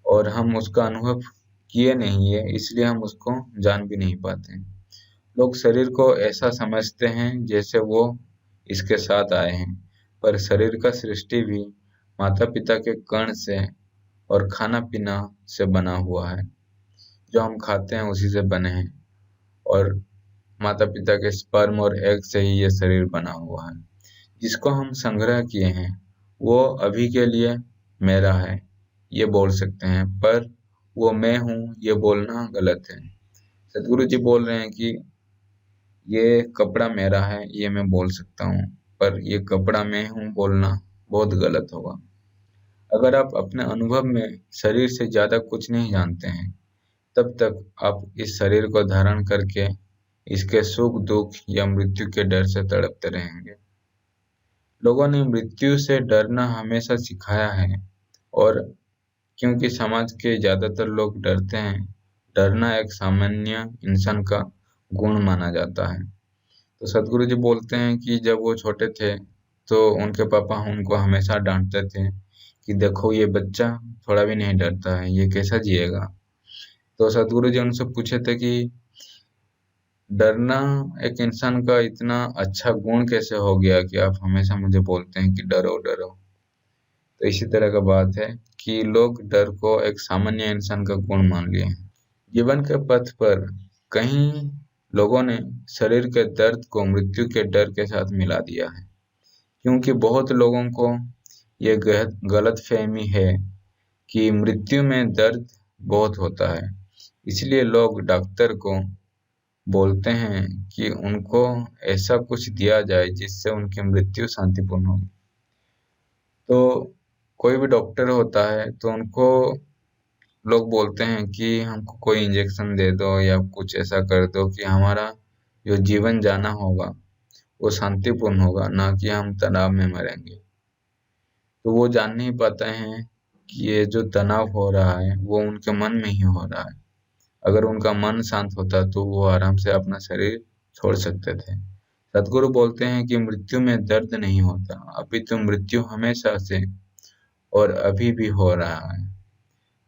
और हम उसका अनुभव किए नहीं है, इसलिए हम उसको जान भी नहीं पाते हैं। लोग शरीर को ऐसा समझते हैं जैसे वो इसके साथ आए हैं, पर शरीर का सृष्टि भी माता पिता के कण से और खाना पीना से बना हुआ है। जो हम खाते हैं उसी से बने हैं और माता पिता के स्पर्म और एग से ही ये शरीर बना हुआ है। जिसको हम संग्रह किए हैं वो अभी के लिए मेरा है ये बोल सकते हैं, पर वो मैं हूँ ये बोलना गलत है। सदगुरु जी बोल रहे हैं कि ये कपड़ा मेरा है ये मैं बोल सकता हूँ, पर ये कपड़ा मैं हूँ बोलना बहुत गलत होगा। अगर आप अपने अनुभव में शरीर से ज्यादा कुछ नहीं जानते हैं, तब तक आप इस शरीर को धारण करके इसके सुख दुख या मृत्यु के डर से तड़पते रहेंगे। लोगों ने मृत्यु से डरना हमेशा सिखाया है, और क्योंकि समाज के ज्यादातर लोग डरते हैं, डरना एक सामान्य इंसान का गुण माना जाता है। तो सदगुरु जी बोलते हैं कि जब वो छोटे थे तो उनके पापा उनको हमेशा डांटते थे कि देखो ये बच्चा थोड़ा भी नहीं डरता है, ये कैसा जिएगा। तो सदगुरु जी उनसे पूछे थे कि डरना एक इंसान का इतना अच्छा गुण कैसे हो गया कि आप हमेशा मुझे बोलते हैं कि डरो डरो। तो इसी तरह का बात है कि लोग डर को एक सामान्य इंसान का गुण मान लिए हैं। जीवन के पथ पर कहीं लोगों ने शरीर के दर्द को मृत्यु के डर के साथ मिला दिया है, क्योंकि बहुत लोगों को यह गलत फहमी है कि मृत्यु में दर्द बहुत होता है, इसलिए लोग डॉक्टर को बोलते हैं कि उनको ऐसा कुछ दिया जाए जिससे उनकी मृत्यु शांतिपूर्ण हो। तो कोई भी डॉक्टर होता है तो उनको लोग बोलते हैं कि हमको कोई इंजेक्शन दे दो या कुछ ऐसा कर दो कि हमारा जो जीवन जाना होगा वो शांतिपूर्ण होगा, ना कि हम तनाव में मरेंगे। तो वो जान नहीं पाते हैं कि ये जो तनाव हो रहा है वो उनके मन में ही हो रहा है। अगर उनका मन शांत होता तो वो आराम से अपना शरीर छोड़ सकते थे। सदगुरु बोलते हैं कि मृत्यु में दर्द नहीं होता, अभी तो मृत्यु हमेशा से और अभी भी हो रहा है।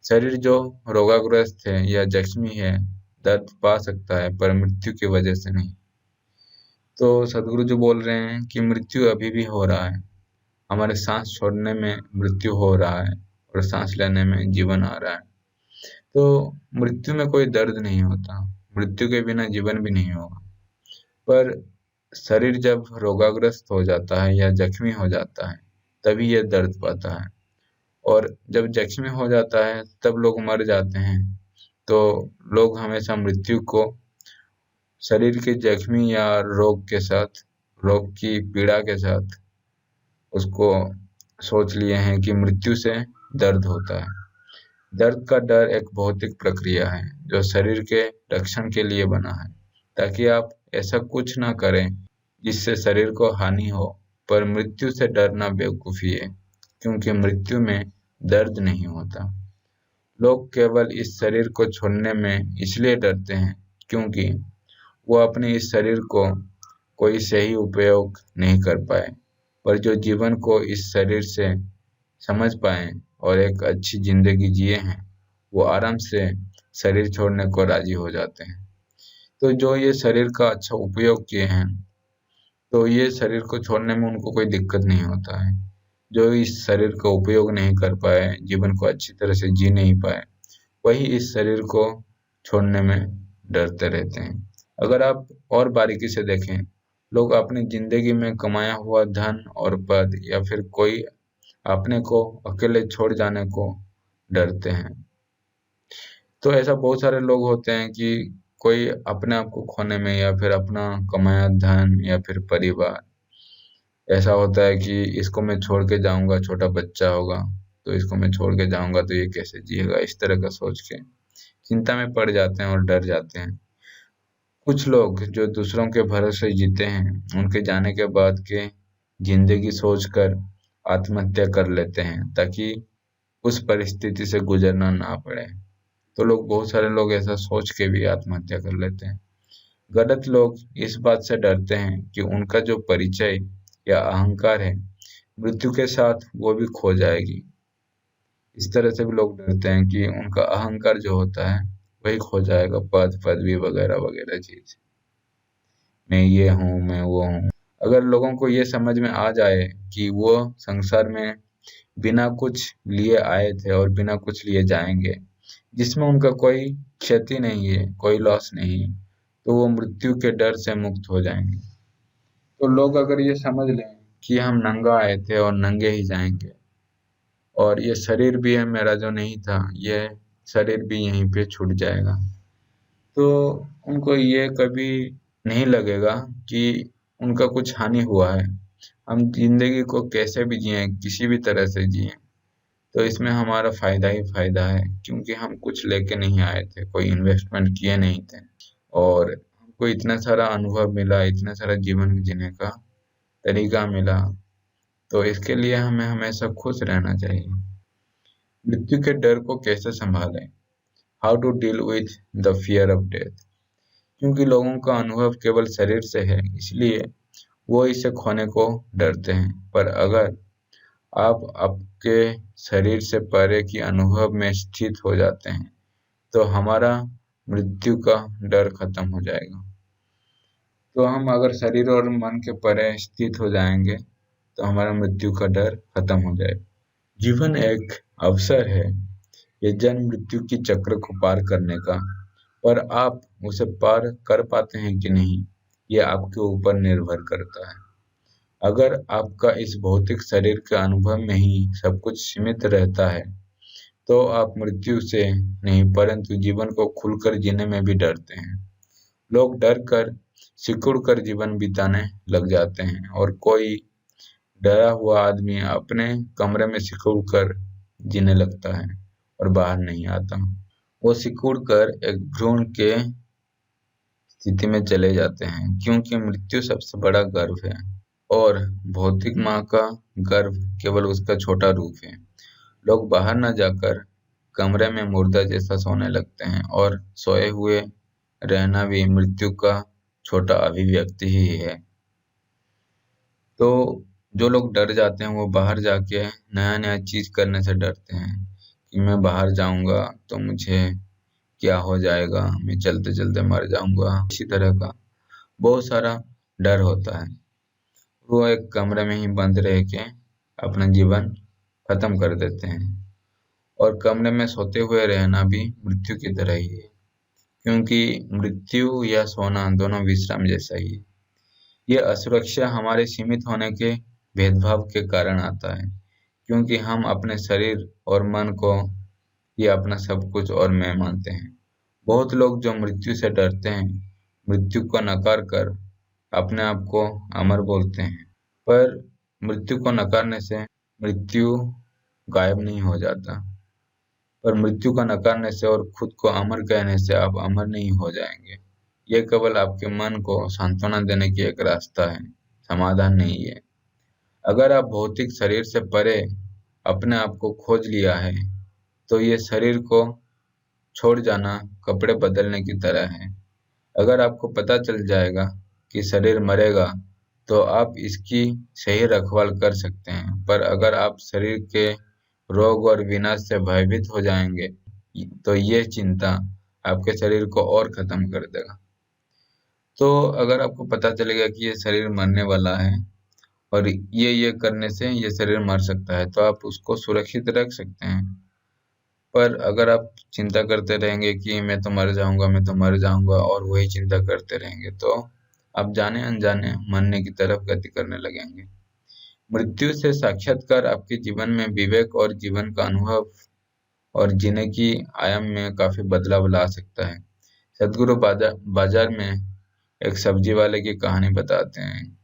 शरीर जो रोगाग्रस्त है या जख्मी है दर्द पा सकता है, पर मृत्यु की वजह से नहीं। तो सदगुरु जी बोल रहे हैं कि मृत्यु अभी भी हो रहा है। हमारे सांस छोड़ने में मृत्यु हो रहा है और सांस लेने में जीवन आ रहा है। तो मृत्यु में कोई दर्द नहीं होता, मृत्यु के बिना जीवन भी नहीं होगा। पर शरीर जब रोगाग्रस्त हो जाता है या जख्मी हो जाता है तभी यह दर्द पाता है, और जब जख्मी हो जाता है तब लोग मर जाते हैं। तो लोग हमेशा मृत्यु को शरीर के जख्मी या रोग की पीड़ा के साथ उसको सोच लिए हैं कि मृत्यु से दर्द होता है। दर्द का डर एक भौतिक प्रक्रिया है जो शरीर के रक्षण के लिए बना है, ताकि आप ऐसा कुछ ना करें जिससे शरीर को हानि हो। पर मृत्यु से डरना बेवकूफी है, क्योंकि मृत्यु में दर्द नहीं होता। लोग केवल इस शरीर को छोड़ने में इसलिए डरते हैं क्योंकि वो अपने इस शरीर को कोई सही उपयोग नहीं कर पाए, पर जो जीवन को इस शरीर से समझ पाए और एक अच्छी जिंदगी जिए हैं, वो आराम से शरीर छोड़ने को राजी हो जाते हैं। तो जो ये शरीर का अच्छा उपयोग किए हैं, तो ये शरीर को छोड़ने में उनको कोई दिक्कत नहीं होता है। जो इस शरीर का उपयोग नहीं कर पाए, जीवन को अच्छी तरह से जी नहीं पाए, वही इस शरीर को छोड़ने में डरते रहते हैं। अगर आप और बारीकी से देखें, लोग अपनी जिंदगी में कमाया हुआ धन और पद या फिर कोई अपने को अकेले छोड़ जाने को डरते हैं। तो ऐसा बहुत सारे लोग होते हैं कि कोई अपने आप को खोने में या फिर अपना कमाया धन या फिर परिवार, ऐसा होता है कि इसको मैं छोड़ के जाऊंगा, छोटा बच्चा होगा तो इसको मैं छोड़ के जाऊंगा तो ये कैसे जिएगा, इस तरह का सोच के चिंता में पड़ जाते हैं और डर जाते हैं। कुछ लोग जो दूसरों के भरोसे जीते हैं, उनके जाने के बाद के जिंदगी सोचकर आत्महत्या कर लेते हैं ताकि उस परिस्थिति से गुजरना ना पड़े। तो बहुत सारे लोग ऐसा सोच के भी आत्महत्या कर लेते हैं। गलत लोग इस बात से डरते हैं कि उनका जो परिचय या अहंकार है, मृत्यु के साथ वो भी खो जाएगी। इस तरह से भी लोग डरते हैं कि उनका अहंकार जो होता है वही खो जाएगा, पद पदवी वगैरह वगैरह चीज, मैं ये हूँ, मैं वो हूँ। अगर लोगों को ये समझ में आ जाए कि वो संसार में बिना कुछ लिए आए थे और बिना कुछ लिए जाएंगे, जिसमें उनका कोई क्षति नहीं है, कोई लॉस नहीं है, तो वो मृत्यु के डर से मुक्त हो जाएंगे। तो लोग अगर ये समझ लें कि हम नंगा आए थे और नंगे ही जाएंगे, और ये शरीर भी है मेरा जो नहीं था, ये शरीर भी यहीं पे छूट जाएगा, तो उनको ये कभी नहीं लगेगा कि उनका कुछ हानि हुआ है। हम जिंदगी को कैसे भी जिए, किसी भी तरह से जिए, तो इसमें हमारा फायदा ही फायदा है, क्योंकि हम कुछ लेके नहीं आए थे, कोई इन्वेस्टमेंट किए नहीं थे, और हमको इतना सारा अनुभव मिला, इतना सारा जीवन जीने का तरीका मिला। तो इसके लिए हमें हमेशा खुश रहना चाहिए। मृत्यु के डर को कैसे संभालें? How to deal with the fear of death? क्योंकि लोगों का अनुभव केवल शरीर से है, इसलिए वो इसे खोने को डरते हैं। पर अगर आप आपके शरीर से परे की अनुभव में स्थित हो जाते हैं, तो हमारा मृत्यु का डर खत्म हो जाएगा। तो हम अगर शरीर और मन के परे स्थित हो जाएंगे, तो हमारा मृत्यु का डर खत्म हो जाएगा। जीवन एक अवसर है, ये जन्म मृत्यु की चक्र को पार करने का, पर आप उसे पार कर पाते हैं कि नहीं, ये आपके ऊपर निर्भर करता है। अगर आपका इस भौतिक शरीर के अनुभव में ही सब कुछ सीमित रहता है, तो आप मृत्यु से नहीं परंतु जीवन को खुलकर जीने में भी डरते हैं। लोग डर कर सिकुड़ कर जीवन बिताने लग जाते हैं, और कोई डरा हुआ आदमी अपने कमरे में सिकुड़ कर जीने लगता है और बाहर नहीं आता। वो सिकुड़ कर एक भ्रूण के स्थिति में चले जाते हैं, क्योंकि मृत्यु सबसे बड़ा गर्व है और भौतिक माँ का गर्भ केवल उसका छोटा रूप है। लोग बाहर न जाकर कमरे में मुर्दा जैसा सोने लगते हैं, और सोए हुए रहना भी मृत्यु का छोटा अभिव्यक्ति ही है। तो जो लोग डर जाते हैं, वो बाहर जाके नया नया चीज करने से डरते हैं कि मैं बाहर जाऊंगा तो मुझे क्या हो जाएगा, मैं चलते चलते मर जाऊंगा, इसी तरह का बहुत सारा डर होता है। वो एक कमरे में ही बंद रह के अपना जीवन खत्म कर देते हैं, और कमरे में सोते हुए रहना भी मृत्यु की तरह ही है, क्योंकि मृत्यु या सोना दोनों विश्राम जैसा ही है। ये असुरक्षा हमारे सीमित होने के भेदभाव के कारण आता है, क्योंकि हम अपने शरीर और मन को ही अपना सब कुछ और मैं मानते हैं, बहुत लोग जो मृत्यु से डरते हैं, मृत्यु को नकार कर अपने आप को अमर बोलते हैं। पर मृत्यु को नकारने से मृत्यु गायब नहीं हो जाता। पर मृत्यु का नकारने से और खुद को अमर कहने से आप अमर नहीं हो जाएंगे। ये केवल आपके मन को सांत्वना देने की एक रास्ता है, समाधान नहीं है। अगर आप भौतिक शरीर से परे अपने आप को खोज लिया है, तो ये शरीर को छोड़ जाना कपड़े बदलने की तरह है। अगर आपको पता चल जाएगा कि शरीर मरेगा, तो आप इसकी सही रखवाल कर सकते हैं। पर अगर आप शरीर के रोग और विनाश से भयभीत हो जाएंगे, तो ये चिंता आपके शरीर को और खत्म कर देगा। तो अगर आपको पता चलेगा कि ये शरीर मरने वाला है और ये करने से ये शरीर मर सकता है, तो आप उसको सुरक्षित रख सकते हैं। पर अगर आप चिंता करते रहेंगे कि मैं तो मर जाऊंगा, मैं तो मर जाऊंगा, और वही चिंता करते रहेंगे, तो आप जाने अनजाने मरने की तरफ गति करने लगेंगे। मृत्यु से साक्षात्कार आपके जीवन में विवेक और जीवन का अनुभव और जीने की आयाम में काफी बदलाव ला सकता है। सदगुरु बाजार में एक सब्जी वाले की कहानी बताते हैं,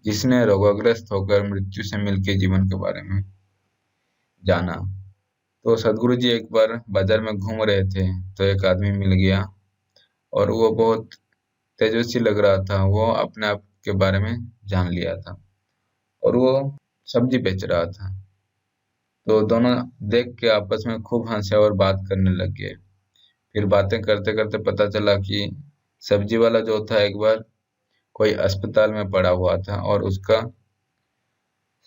जिसने रोगाग्रस्त होकर मृत्यु से मिलकर जीवन के बारे में जाना। तो सदगुरु जी एक बार बाजार में घूम रहे थे, तो एक आदमी मिल गया और वो बहुत तेजस्वी लग रहा था। वो अपने आप के बारे में जान लिया था और वो सब्जी बेच रहा था। तो दोनों देख के आपस में खूब हंसे और बात करने लग गए। फिर बातें करते करते पता चला कि सब्जी वाला जो था, एक बार कोई अस्पताल में पड़ा हुआ था और उसका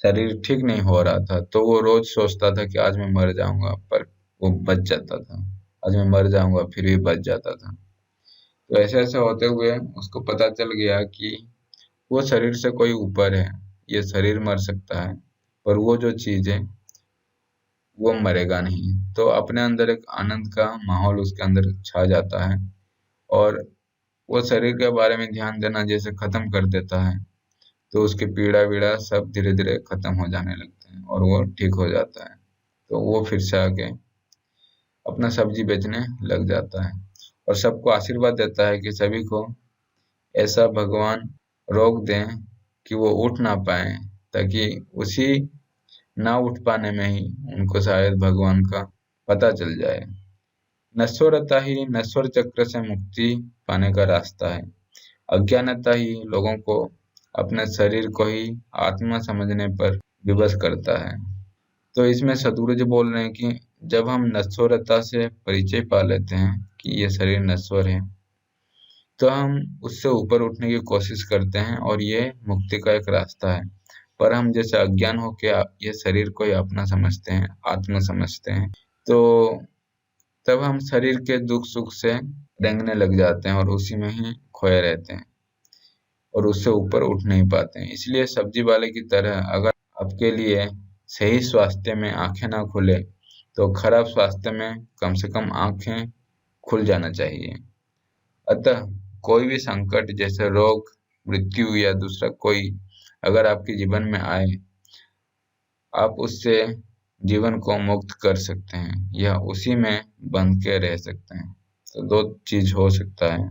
शरीर ठीक नहीं हो रहा था। तो वो रोज सोचता था कि आज मैं मर जाऊंगा, पर वो बच जाता था। आज मैं मर जाऊंगा, फिर भी बच जाता था। तो ऐसे ऐसे होते हुए उसको पता चल गया कि वो शरीर से कोई ऊपर है। ये शरीर मर सकता है, पर वो जो चीज है वो मरेगा नहीं। तो अपने अंदर एक आनंद का माहौल उसके अंदर छा जाता है और वो शरीर के बारे में ध्यान देना जैसे खत्म कर देता है। तो उसकी पीड़ा वीड़ा सब धीरे धीरे खत्म हो जाने लगते हैं और वो ठीक हो जाता है। तो वो फिर से आके अपना सब्जी बेचने लग जाता है और सबको आशीर्वाद देता है कि सभी को ऐसा भगवान रोक दें कि वो उठ ना पाए, ताकि उसी ना उठ पाने में ही उनको शायद भगवान का पता चल जाए। नश्वरता ही नश्वर चक्र से मुक्ति पाने का रास्ता है। अज्ञानता ही लोगों को अपने शरीर को ही आत्मा समझने पर विवश करता है। तो इसमें सदगुरु जी बोल रहे हैं कि जब हम नश्वरता से परिचय पा लेते हैं कि ये शरीर नश्वर है, तो हम उससे ऊपर उठने की कोशिश करते हैं और ये मुक्ति का एक रास्ता है। पर हम जैसे अज्ञान हो के ये शरीर को ही अपना समझते हैं, आत्मा समझते हैं, तो तब हम शरीर के दुख सुख से रेंगने लग जाते हैं और उसी में ही खोए रहते हैं और उससे ऊपर उठ नहीं पाते हैं। इसलिए सब्जी वाले की तरह अगर आपके लिए सही स्वास्थ्य में आंखें ना खुले, तो खराब स्वास्थ्य में कम से कम आंखें खुल जाना चाहिए। अतः कोई भी संकट जैसे रोग, मृत्यु या दूसरा कोई अगर आपके जीवन में आए, आप उससे जीवन को मुक्त कर सकते हैं या उसी में बंध के रह सकते हैं। तो दो चीज हो सकता है,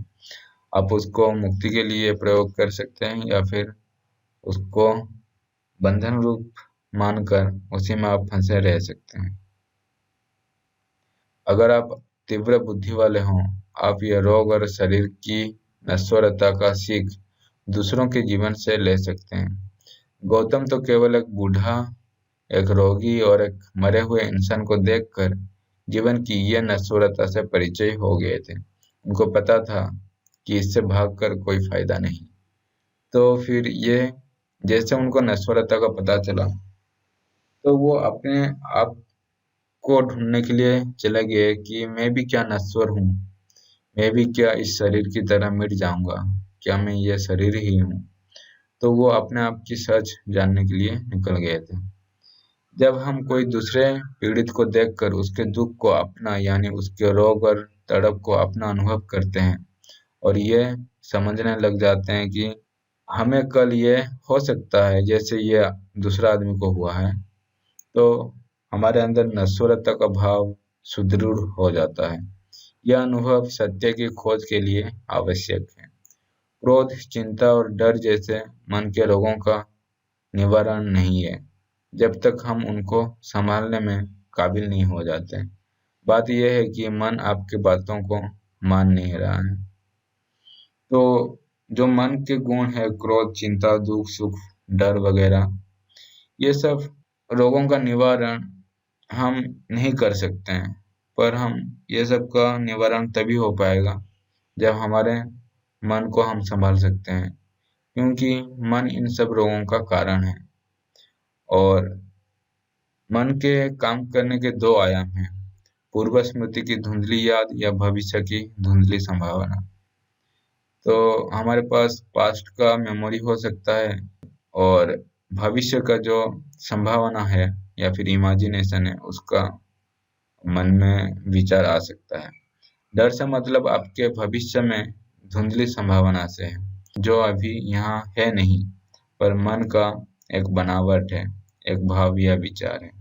आप उसको मुक्ति के लिए प्रयोग कर सकते हैं या फिर उसको बंधन रूप मानकर उसी में आप फंसे रह सकते हैं। अगर आप तीव्र बुद्धि वाले हों, आप यह रोग और शरीर की नश्वरता का सीख दूसरों के जीवन से ले सकते हैं। गौतम तो केवल एक बूढ़ा, एक रोगी और एक मरे हुए इंसान को देखकर जीवन की यह नश्वरता से परिचय हो गए थे। उनको पता था कि इससे भागकर कोई फायदा नहीं। तो फिर ये जैसे उनको नश्वरता का पता चला, तो वो अपने आप को ढूंढने के लिए चले गए कि मैं भी क्या नश्वर हूँ, मैं भी क्या इस शरीर की तरह मिट जाऊंगा, क्या मैं ये शरीर ही हूँ। तो वो अपने आप की सच जानने के लिए निकल गए थे। जब हम कोई दूसरे पीड़ित को देखकर उसके दुख को अपना यानी उसके रोग और तड़प को अपना अनुभव करते हैं और ये समझने लग जाते हैं कि हमें कल ये हो सकता है जैसे ये दूसरा आदमी को हुआ है, तो हमारे अंदर नश्वरता का भाव सुदृढ़ हो जाता है। यह अनुभव सत्य की खोज के लिए आवश्यक है। क्रोध, चिंता और डर जैसे मन के रोगों का निवारण नहीं है, जब तक हम उनको संभालने में काबिल नहीं हो जाते। बात यह है कि मन आपकी बातों को मान नहीं रहा है। तो जो मन के गुण है, क्रोध, चिंता, दुख, सुख, डर वगैरह, ये सब रोगों का निवारण हम नहीं कर सकते हैं, पर हम ये सब का निवारण तभी हो पाएगा जब हमारे मन को हम संभाल सकते हैं, क्योंकि मन इन सब रोगों का कारण है। और मन के काम करने के दो आयाम हैं, पूर्व स्मृति की धुंधली याद या भविष्य की धुंधली संभावना। तो हमारे पास पास्ट का मेमोरी हो सकता है, और भविष्य का जो संभावना है या फिर इमेजिनेशन है, उसका मन में विचार आ सकता है। डर से मतलब आपके भविष्य में धुंधली संभावना से है, जो अभी यहाँ है नहीं, पर मन का एक बनावट है, एक भाव या विचार है।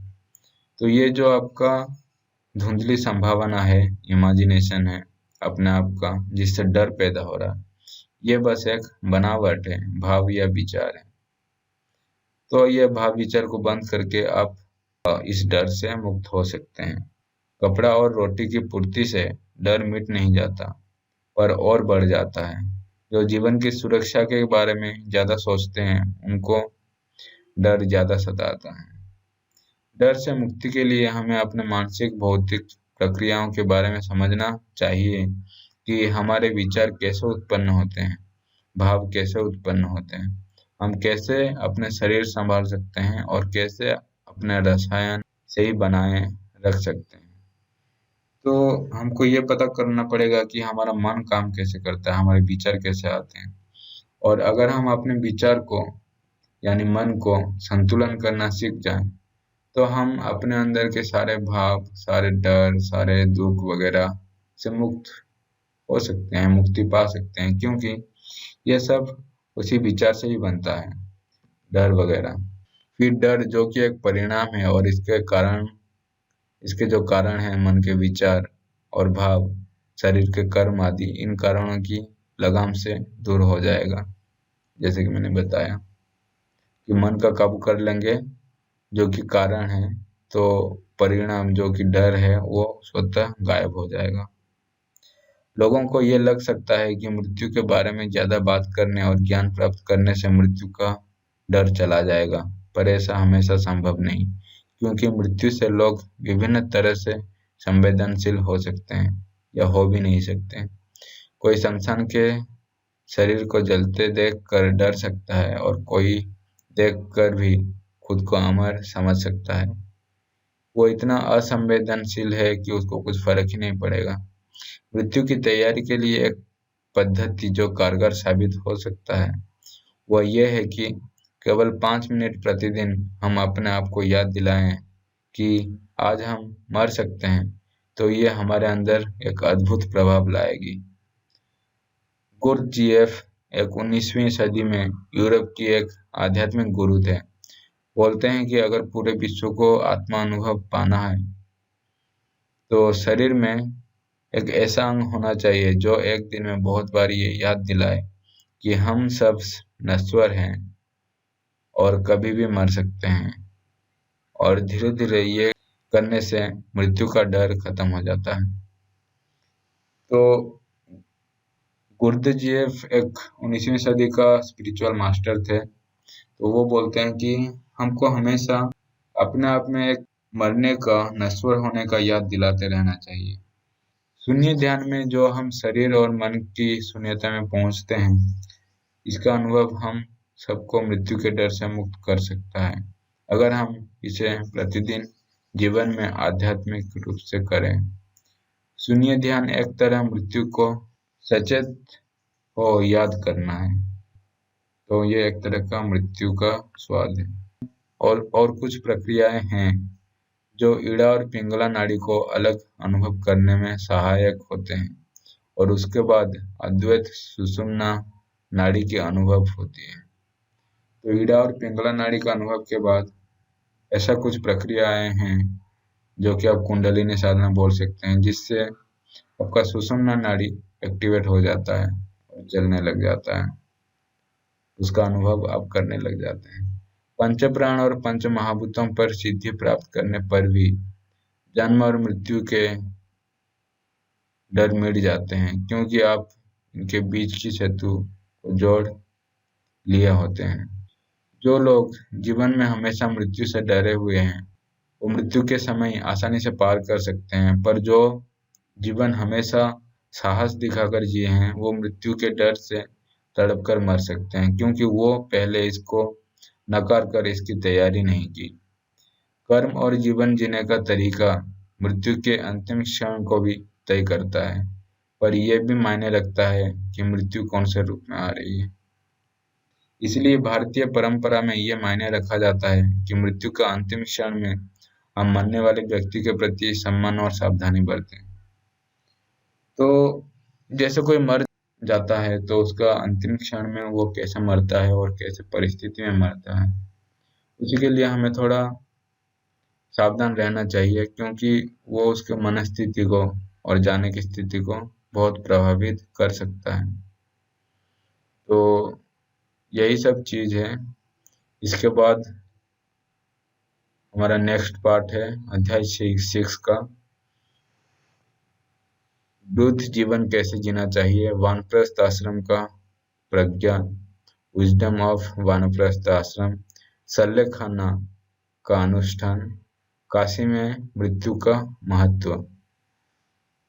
तो ये जो आपका धुंधली संभावना है, इमेजिनेशन है अपने आप का, जिससे डर पैदा हो रहा है, ये बस एक बनावट है, भाव या विचार है। तो ये भाव विचार को बंद करके आप इस डर से मुक्त हो सकते हैं। कपड़ा और रोटी की पूर्ति से डर मिट नहीं जाता, पर और बढ़ जाता है। जो जीवन की सुरक्षा के बारे में ज्यादा सोचते हैं, उनको डर ज्यादा सताता है। डर से मुक्ति के लिए हमें अपने मानसिक भौतिक प्रक्रियाओं के बारे में समझना चाहिए कि हमारे विचार कैसे उत्पन्न होते हैं, भाव कैसे उत्पन्न होते हैं, हम कैसे अपने शरीर संभाल सकते हैं और कैसे अपने रसायन सही बनाए रख सकते हैं। तो हमको ये पता करना पड़ेगा कि हमारा मन काम कैसे करता है, हमारे विचार कैसे आते हैं। और अगर हम अपने विचार को यानी मन को संतुलन करना सीख जाएं, तो हम अपने अंदर के सारे भाव, सारे डर, सारे दुख वगैरह से मुक्त हो सकते हैं, मुक्ति पा सकते हैं, क्योंकि ये सब उसी विचार से ही बनता है, डर वगैरह। फिर डर जो कि एक परिणाम है, और इसके जो कारण है मन के विचार और भाव, शरीर के कर्म आदि, इन कारणों की लगाम से दूर हो जाएगा। जैसे कि मैंने बताया कि मन का काबू कर लेंगे जो कि कारण है, तो परिणाम जो कि डर है वो स्वतः गायब हो जाएगा। लोगों को ये लग सकता है कि मृत्यु के बारे में ज्यादा बात करने और ज्ञान प्राप्त करने से मृत्यु का डर चला जाएगा, पर ऐसा हमेशा संभव नहीं, क्योंकि मृत्यु से लोग विभिन्न तरह से संवेदनशील हो सकते हैं या हो भी नहीं सकते। कोई शमशान के शरीर को जलते देख कर डर सकता है, और कोई देख कर भी खुद को अमर समझ सकता है। वो इतना असंवेदनशील है कि उसको कुछ फर्क ही नहीं पड़ेगा। मृत्यु की तैयारी के लिए एक पद्धति जो कारगर साबित हो सकता है, वह यह है कि केवल 5 मिनट प्रतिदिन हम अपने आप को याद दिलाएं कि आज हम मर सकते हैं, तो ये हमारे अंदर एक अद्भुत प्रभाव लाएगी। गुरजीएफ एक 19वीं सदी में यूरोप की एक आध्यात्मिक गुरु थे। बोलते हैं कि अगर पूरे विश्व को आत्मा अनुभव पाना है, तो शरीर में एक ऐसा अंग होना चाहिए जो एक दिन में बहुत बार ये याद दिलाए कि हम सब नश्वर हैं और कभी भी मर सकते हैं। और धीरे धीरे ये करने से मृत्यु का डर खत्म हो जाता है। तो गुरदजीएफ एक 19वीं सदी का स्पिरिचुअल मास्टर थे। तो वो बोलते हैं कि हमको हमेशा अपने आप में एक मरने का, नश्वर होने का याद दिलाते रहना चाहिए। शून्य ध्यान में जो हम शरीर और मन की शून्यता में पहुंचते हैं, इसका अनुभव हम सबको मृत्यु के डर से मुक्त कर सकता है, अगर हम इसे प्रतिदिन जीवन में आध्यात्मिक रूप से करें। शून्य ध्यान एक तरह मृत्यु को सचेत हो याद करना है। तो ये एक तरह का मृत्यु का स्वाद है। और कुछ प्रक्रियाएं हैं जो ईड़ा और पिंगला नाड़ी को अलग अनुभव करने में सहायक होते हैं, और उसके बाद अद्वैत सुषुम्ना नाड़ी की अनुभव होती है। तो ईड़ा और पिंगला नाड़ी का अनुभव के बाद ऐसा कुछ प्रक्रियाएं हैं जो कि आप कुंडलिनी साधना बोल सकते हैं, जिससे आपका सुषुम्ना नाड़ी एक्टिवेट हो जाता है और जलने लग जाता है, उसका अनुभव आप करने लग जाते हैं। पंचप्राण और पंच महाभूतों पर सिद्धि प्राप्त करने पर भी जन्म और मृत्यु के डर मिट जाते हैं, क्योंकि आप इनके बीच की सेतु को जोड़ लिए होते हैं। जो लोग जीवन में हमेशा मृत्यु से डरे हुए हैं, वो मृत्यु के समय आसानी से पार कर सकते हैं, पर जो जीवन हमेशा साहस दिखाकर जिए हैं, वो मृत्यु के डर से तड़प कर मर सकते हैं, क्योंकि वो पहले इसको नकार कर इसकी तैयारी नहीं की। कर्म और जीवन जीने का तरीका मृत्यु के अंतिम क्षण को भी तय करता है, पर यह भी मायने रखता है कि मृत्यु कौन से रूप में आ रही है। इसलिए भारतीय परंपरा में यह मायने रखा जाता है कि मृत्यु का अंतिम क्षण में हम मरने वाले व्यक्ति के प्रति सम्मान और सावधानी बरतें। तो जैसे कोई मर जाता है तो उसका अंतिम क्षण में वो कैसे मरता है और कैसे परिस्थिति में मरता है, उसी के लिए हमें थोड़ा सावधान रहना चाहिए, क्योंकि वो उसके मनस्थिति को और जाने की स्थिति को बहुत प्रभावित कर सकता है। तो यही सब चीज है। इसके बाद हमारा नेक्स्ट पार्ट है अध्याय 6 का, बुद्ध जीवन कैसे जीना चाहिए, वानप्रस्थ आश्रम का प्रज्ञा, विजडम ऑफ वानप्रस्थ आश्रम, शल्य खाना का अनुष्ठान, काशी में मृत्यु का महत्व।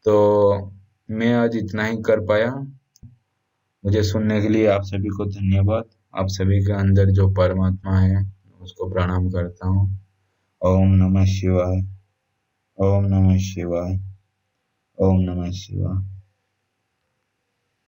तो मैं आज इतना ही कर पाया। मुझे सुनने के लिए आप सभी को धन्यवाद। आप सभी के अंदर जो परमात्मा है उसको प्रणाम करता हूँ। ओम नमः शिवाय, ओम नमः शिवाय, ओम नमः शिवाय।